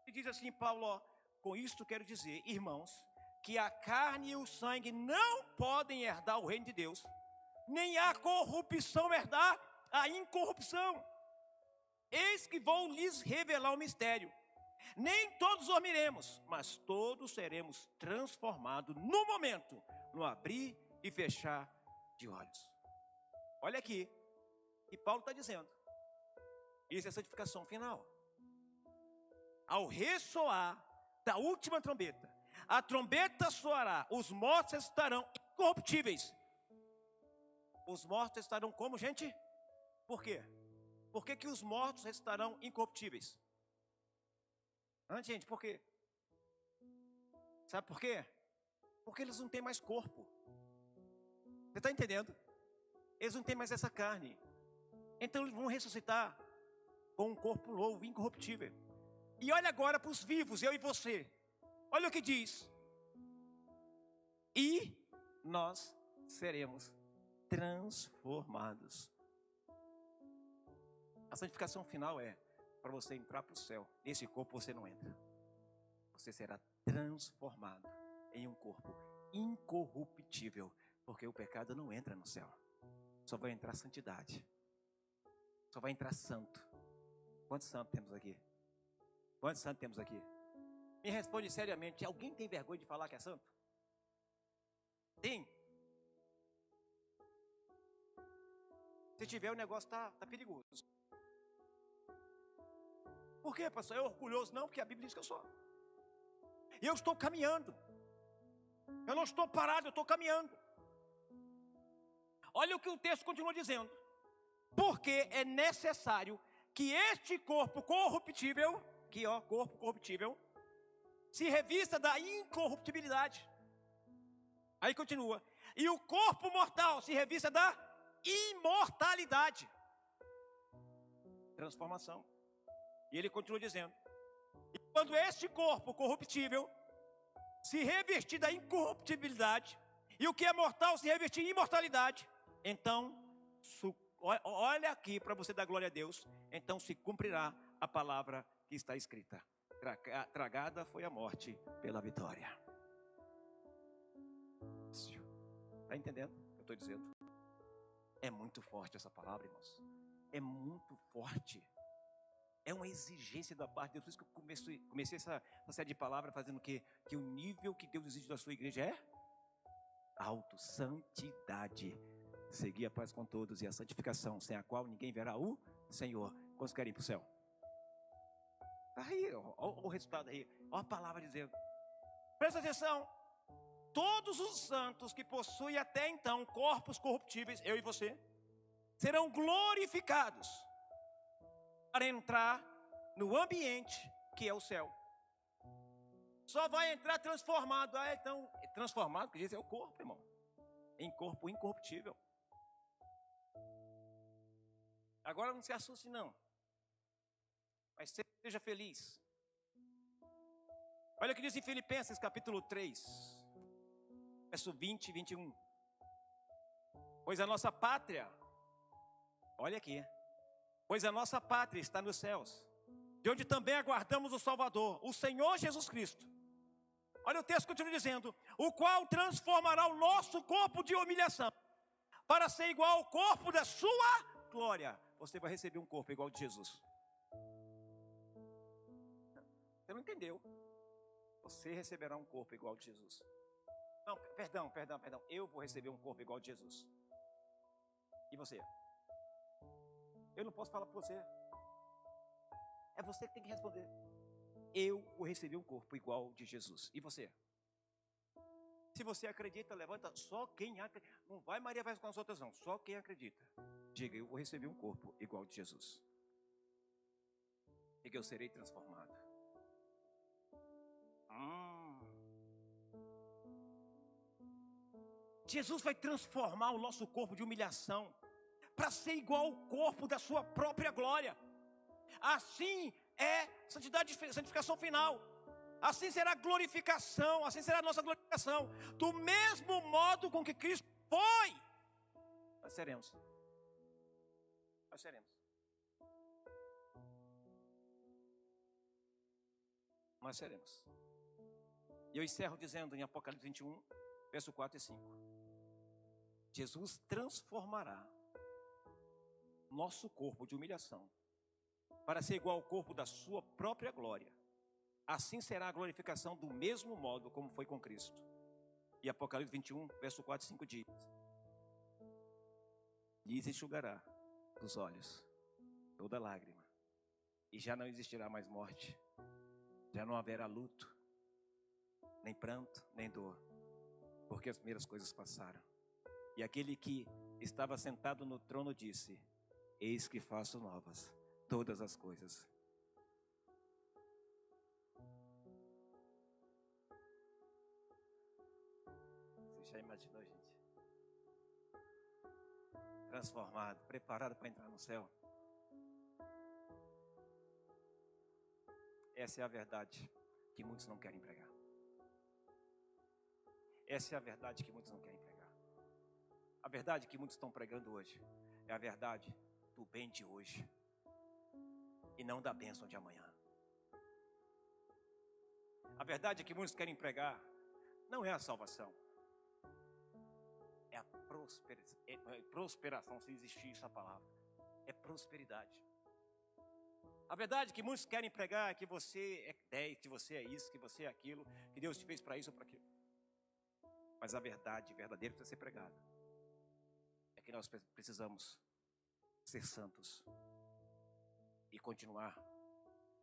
E diz assim, Paulo, ó, com isto quero dizer, irmãos, que a carne e o sangue não podem herdar o reino de Deus, nem a corrupção herdar a incorrupção. Eis que vou lhes revelar o mistério. Nem todos dormiremos, mas todos seremos transformados no momento, no abrir e fechar de olhos. Olha aqui, e Paulo está dizendo, isso é a santificação final. Ao ressoar da última trombeta, a trombeta soará, os mortos estarão incorruptíveis. Os mortos estarão como, gente? Por quê? Por que os mortos estarão incorruptíveis? Gente, por quê? Sabe por quê? Porque eles não têm mais corpo. Você está entendendo? Eles não têm mais essa carne. Então eles vão ressuscitar com um corpo novo, incorruptível. E olha agora para os vivos, eu e você. Olha o que diz. E nós seremos transformados. A santificação final é para você entrar para o céu. Nesse corpo você não entra. Você será transformado em um corpo incorruptível. Porque o pecado não entra no céu. Só vai entrar santidade. Só vai entrar santo. Quantos santos temos aqui? Quantos santos temos aqui? Me responde seriamente. Alguém tem vergonha de falar que é santo? Tem. Se tiver, o negócio está perigoso. Por quê, pastor? É orgulhoso? Não, porque a Bíblia diz que eu sou. E eu estou caminhando. Eu não estou parado, eu estou caminhando. Olha o que o texto continua dizendo. Porque é necessário que este corpo corruptível, corpo corruptível, se revista da incorruptibilidade. Aí continua. E o corpo mortal se revista da imortalidade. Transformação. E ele continua dizendo. E quando este corpo corruptível se revestir da incorruptibilidade, e o que é mortal se revestir em imortalidade, então, olha aqui para você dar glória a Deus, então se cumprirá a palavra que está escrita. Tragada foi a morte pela vitória. Está entendendo o que eu estou dizendo? É muito forte essa palavra, irmãos. É muito forte. É uma exigência da parte de Deus. Por isso que eu comecei essa série de palavras fazendo que o nível que Deus exige da sua igreja é alto, santidade. Segui a paz com todos e a santificação, sem a qual ninguém verá o Senhor. Quantos querem ir para o céu? Está aí, ó o resultado aí. Olha a palavra dizendo. Presta atenção. Todos os santos que possuem até então corpos corruptíveis, eu e você, serão glorificados para entrar no ambiente que é o céu. Só vai entrar transformado. Então, transformado, que diz, é o corpo, irmão. Em corpo incorruptível. Agora não se assuste não. Mas seja feliz. Olha o que diz em Filipenses capítulo 3, verso 20 e 21. Pois a nossa pátria, olha aqui, pois a nossa pátria está nos céus, de onde também aguardamos o Salvador, o Senhor Jesus Cristo. Olha o texto continua dizendo, o qual transformará o nosso corpo de humilhação, para ser igual ao corpo da sua glória. Você vai receber um corpo igual ao de Jesus. Você não entendeu? Você receberá um corpo igual ao de Jesus. Não, perdão. Eu vou receber um corpo igual ao de Jesus. E você? Eu não posso falar por você. É você que tem que responder. Eu vou receber um corpo igual ao de Jesus. E você? Se você acredita, levanta. Só quem acredita. Não vai Maria vai com as outras não. Só quem acredita. Diga, eu vou receber um corpo igual ao de Jesus. Diga, eu serei transformado. Jesus vai transformar o nosso corpo de humilhação para ser igual ao corpo da sua própria glória. Assim é santificação final. Assim será a glorificação, assim será a nossa glorificação. Do mesmo modo com que Cristo foi, nós seremos. Nós seremos. Nós seremos. E eu encerro dizendo em Apocalipse 21, verso 4 e 5. Jesus transformará nosso corpo de humilhação para ser igual ao corpo da sua própria glória. Assim será a glorificação do mesmo modo como foi com Cristo. E Apocalipse 21, verso 4 e 5 diz: lhes enxugará dos olhos toda lágrima, e já não existirá mais morte, já não haverá luto, nem pranto, nem dor, porque as primeiras coisas passaram. E aquele que estava sentado no trono disse: eis que faço novas todas as coisas. Você já imaginou, gente? Transformado, preparado para entrar no céu. Essa é a verdade que muitos não querem pregar. Essa é a verdade que muitos não querem pregar. A verdade que muitos estão pregando hoje é a verdade do bem de hoje e não da bênção de amanhã. A verdade que muitos querem pregar não é a salvação, é a prosperação, se existir essa palavra, é prosperidade. A verdade que muitos querem pregar é que você é 10, que você é isso, que você é aquilo, que Deus te fez para isso ou para aquilo. Mas a verdade verdadeira precisa ser pregada. É que nós precisamos ser santos e continuar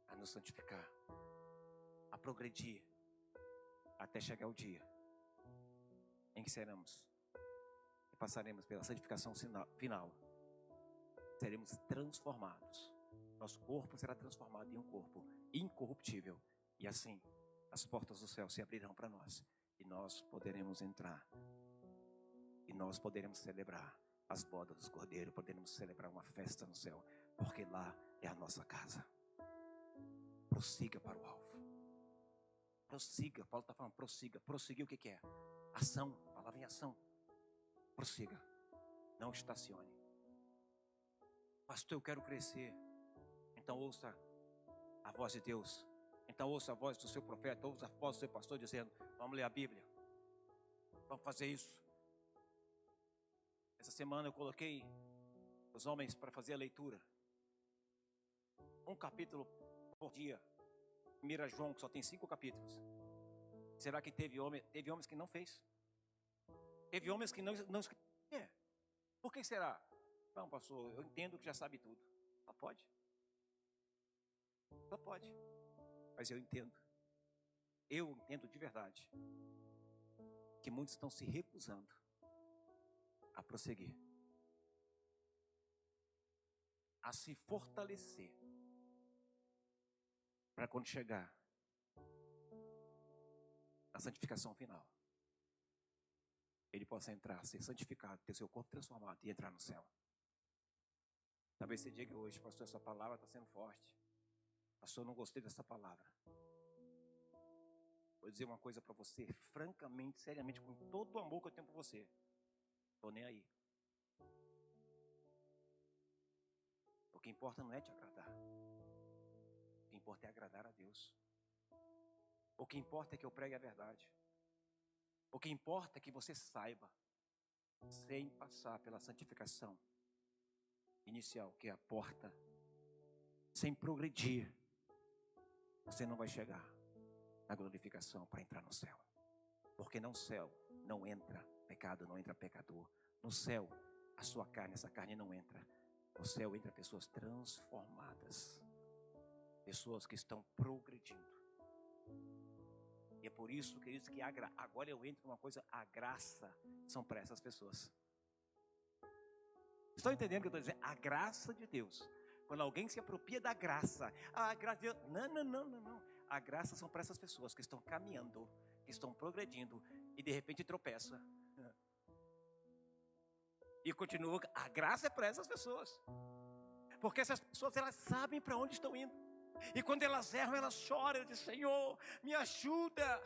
a nos santificar, a progredir, até chegar o dia em que seremos e passaremos pela santificação final. Seremos transformados. Nosso corpo será transformado em um corpo incorruptível. E assim, as portas do céu se abrirão para nós. E nós poderemos entrar. E nós poderemos celebrar as bodas do Cordeiro. Poderemos celebrar uma festa no céu. Porque lá é a nossa casa. Prossiga para o alvo. Prossiga. Paulo está falando, prossiga. Prosseguir o que é? Ação. A palavra em ação. Prossiga. Não estacione. Pastor, eu quero crescer. Então ouça a voz de Deus. Então ouça a voz do seu profeta, ouça a voz do seu pastor dizendo: vamos ler a Bíblia, vamos fazer isso. Essa semana eu coloquei os homens para fazer a leitura, um capítulo por dia. 1 João, que só tem 5 capítulos. Será que teve homens que não fez? Teve homens que não escreveram. Por que será? Não, pastor, eu entendo que já sabe tudo. Só pode. Só pode. Mas eu entendo de verdade, que muitos estão se recusando a prosseguir, a se fortalecer, para quando chegar a santificação final, ele possa entrar, ser santificado, ter seu corpo transformado e entrar no céu. Talvez você diga hoje, pastor, essa palavra está sendo forte. Pastor, eu não gostei dessa palavra. Vou dizer uma coisa para você, francamente, seriamente, com todo o amor que eu tenho por você. Estou nem aí. O que importa não é te agradar. O que importa é agradar a Deus. O que importa é que eu pregue a verdade. O que importa é que você saiba, sem passar pela santificação inicial, que é a porta, sem progredir, você não vai chegar na glorificação para entrar no céu. Porque no céu não entra pecado, não entra pecador. No céu, a sua carne, essa carne não entra. No céu entra pessoas transformadas, pessoas que estão progredindo. E é por isso, queridos, que agora eu entro numa coisa, a graça são para essas pessoas. Estão entendendo o que eu estou dizendo? A graça de Deus. Quando alguém se apropria da graça, a graça de Deus, não. A graça são para essas pessoas que estão caminhando, que estão progredindo e de repente tropeça. E continua, a graça é para essas pessoas. Porque essas pessoas, elas sabem para onde estão indo. E quando elas erram, elas choram, elas dizem, Senhor, me ajuda,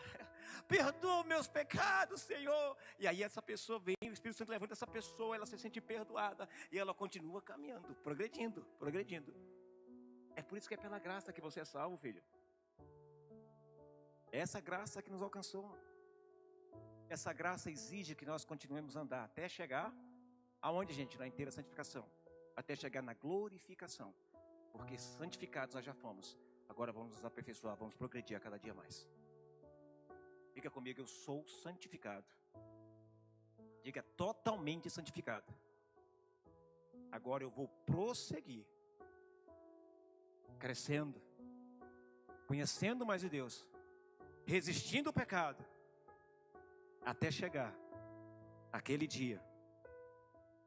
perdoa meus pecados, Senhor. E aí essa pessoa vem, o Espírito Santo levanta essa pessoa, ela se sente perdoada. E ela continua caminhando, progredindo. É por isso que é pela graça que você é salvo, filho. Essa graça que nos alcançou. Essa graça exige que nós continuemos a andar até chegar aonde, gente? Na inteira santificação. Até chegar na glorificação. Porque santificados nós já fomos. Agora vamos nos aperfeiçoar, vamos progredir a cada dia mais. Diga comigo, eu sou santificado. Diga, totalmente santificado. Agora eu vou prosseguir, crescendo, conhecendo mais de Deus, resistindo o pecado, até chegar aquele dia,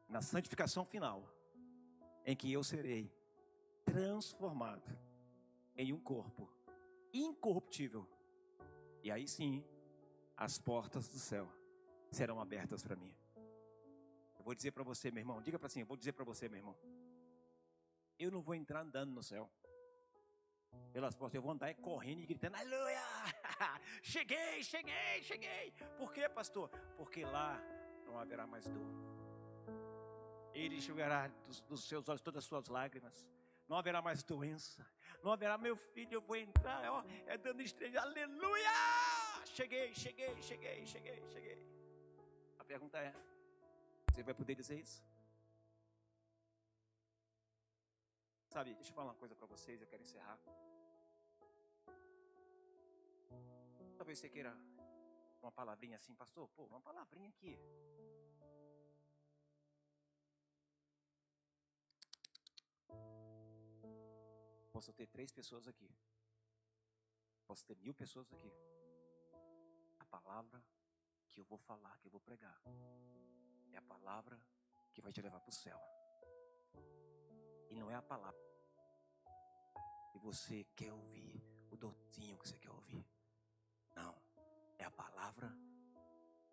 na santificação final, em que eu serei transformado em um corpo incorruptível. E aí sim, as portas do céu serão abertas para mim. Eu vou dizer para você, meu irmão, diga para assim, eu vou dizer para você, meu irmão, eu não vou entrar andando no céu pelas portas, eu vou andar correndo e gritando, aleluia, cheguei. Por quê, pastor? Porque lá não haverá mais dor. Ele enxugará dos seus olhos todas as suas lágrimas. Não haverá mais doença. Não haverá, meu filho, eu vou entrar, ó, é dando estrela, aleluia! Cheguei. A pergunta é, você vai poder dizer isso? Sabe, deixa eu falar uma coisa para vocês, eu quero encerrar. Talvez você queira uma palavrinha assim, pastor, uma palavrinha aqui. Posso ter 3 pessoas aqui. Posso ter 1000 pessoas aqui. A palavra que eu vou falar, que eu vou pregar, é a palavra que vai te levar para o céu. E não é a palavra que você quer ouvir, o docinho que você quer ouvir. Não. É a palavra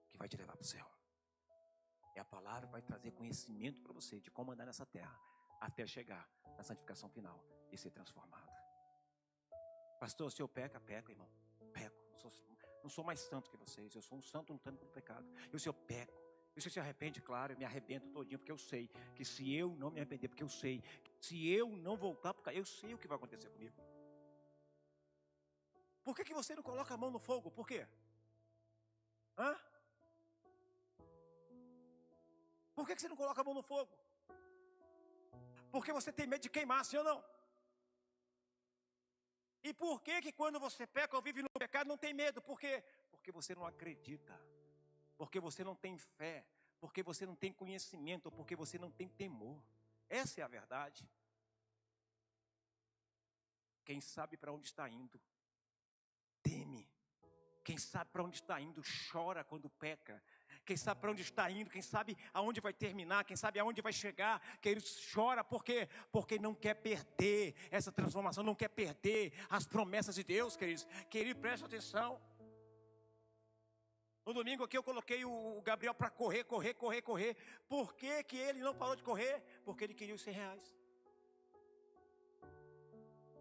que vai te levar para o céu. É a palavra que vai trazer conhecimento para você de como andar nessa terra, até chegar na santificação final e ser transformado. Pastor, se eu peco, irmão. Peco. Não sou mais santo que vocês. Eu sou um santo lutando contra o pecado. E se eu peco, e se arrepende, claro, eu me arrebento todinho, porque eu sei que se eu não me arrepender, porque eu sei que se eu não voltar, porque eu sei o que vai acontecer comigo. Por que você não coloca a mão no fogo? Por quê? Por que você não coloca a mão no fogo? Porque você tem medo de queimar, sim ou não? E por que quando você peca ou vive no pecado não tem medo? Por quê? Porque você não acredita. Porque você não tem fé. porque você não tem conhecimento, ou porque você não tem temor. Essa é a verdade. Quem sabe para onde está indo, teme. Quem sabe para onde está indo, chora quando peca. Quem sabe para onde está indo, quem sabe aonde vai terminar, quem sabe aonde vai chegar, queridos, chora porque não quer perder essa transformação, não quer perder as promessas de Deus, queridos. Querido, preste atenção. No domingo aqui eu coloquei o Gabriel para correr. Por que que ele não parou de correr? Porque ele queria os R$100.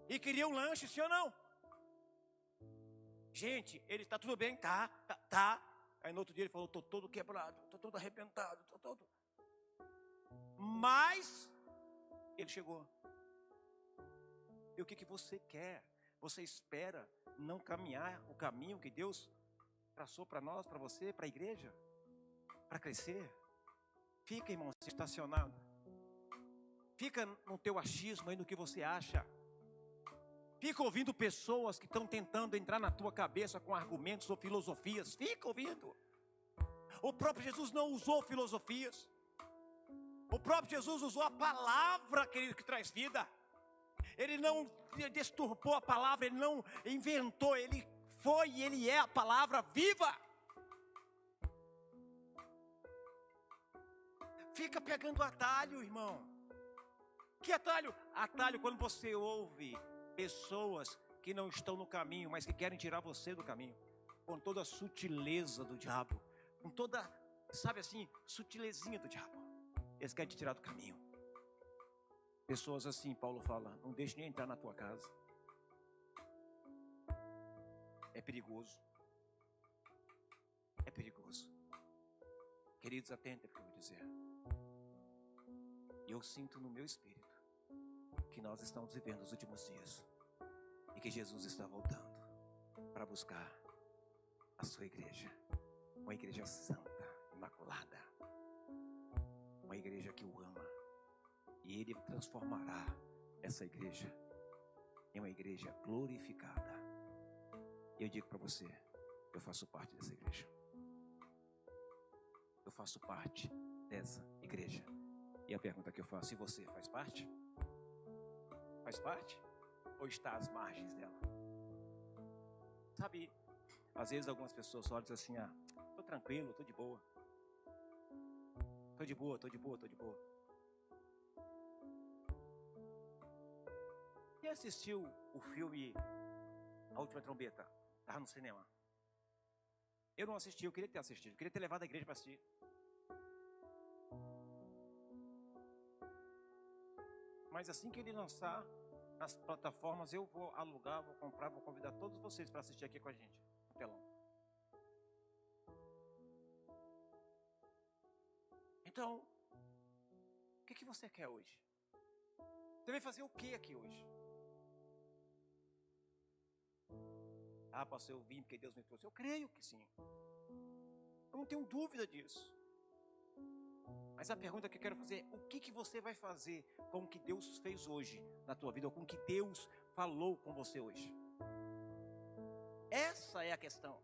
E queria um lanche, sim ou não? Gente, ele está tudo bem? Tá. Aí no outro dia ele falou, estou todo quebrado, estou todo arrebentado, estou todo... Mas ele chegou. E o que você quer? Você espera não caminhar o caminho que Deus traçou para nós, para você, para a igreja? Para crescer? Fica, irmão, estacionado. Fica no teu achismo aí, no que você acha. Fica ouvindo pessoas que estão tentando entrar na tua cabeça com argumentos ou filosofias. Fica ouvindo. O próprio Jesus não usou filosofias. O próprio Jesus usou a palavra, querido, que traz vida. Ele não deturpou a palavra, ele não inventou, ele foi e ele é a palavra viva. Fica pegando atalho, irmão. Que atalho? Atalho quando você ouve pessoas que não estão no caminho, mas que querem tirar você do caminho, com toda a sutileza do diabo, com toda, sabe assim, sutilezinha do diabo. Eles querem te tirar do caminho. Pessoas assim, Paulo fala, não deixe nem entrar na tua casa. É perigoso. É perigoso. Queridos, atentem para o que eu vou dizer. Eu sinto no meu espírito que nós estamos vivendo os últimos dias e que Jesus está voltando para buscar a sua igreja, uma igreja santa, imaculada, uma igreja que o ama, e Ele transformará essa igreja em uma igreja glorificada. E eu digo para você, eu faço parte dessa igreja. Eu faço parte dessa igreja. E a pergunta que eu faço, e você faz parte? Faz parte? Ou está às margens dela? Sabe, às vezes algumas pessoas olham e dizem assim, estou tranquilo, estou de boa. Estou de boa. Quem assistiu o filme A Última Trombeta? Estava no cinema. Eu não assisti, eu queria ter assistido, eu queria ter levado a igreja para assistir. Mas assim que ele lançar nas plataformas, eu vou alugar, vou comprar, vou convidar todos vocês para assistir aqui com a gente, no telão. Então, o que você quer hoje? Você vai fazer o que aqui hoje? Pastor, eu vim porque Deus me trouxe. Eu creio que sim. Eu não tenho dúvida disso. Mas a pergunta que eu quero fazer é, o que você vai fazer com o que Deus fez hoje na tua vida, ou com o que Deus falou com você hoje? Essa é a questão.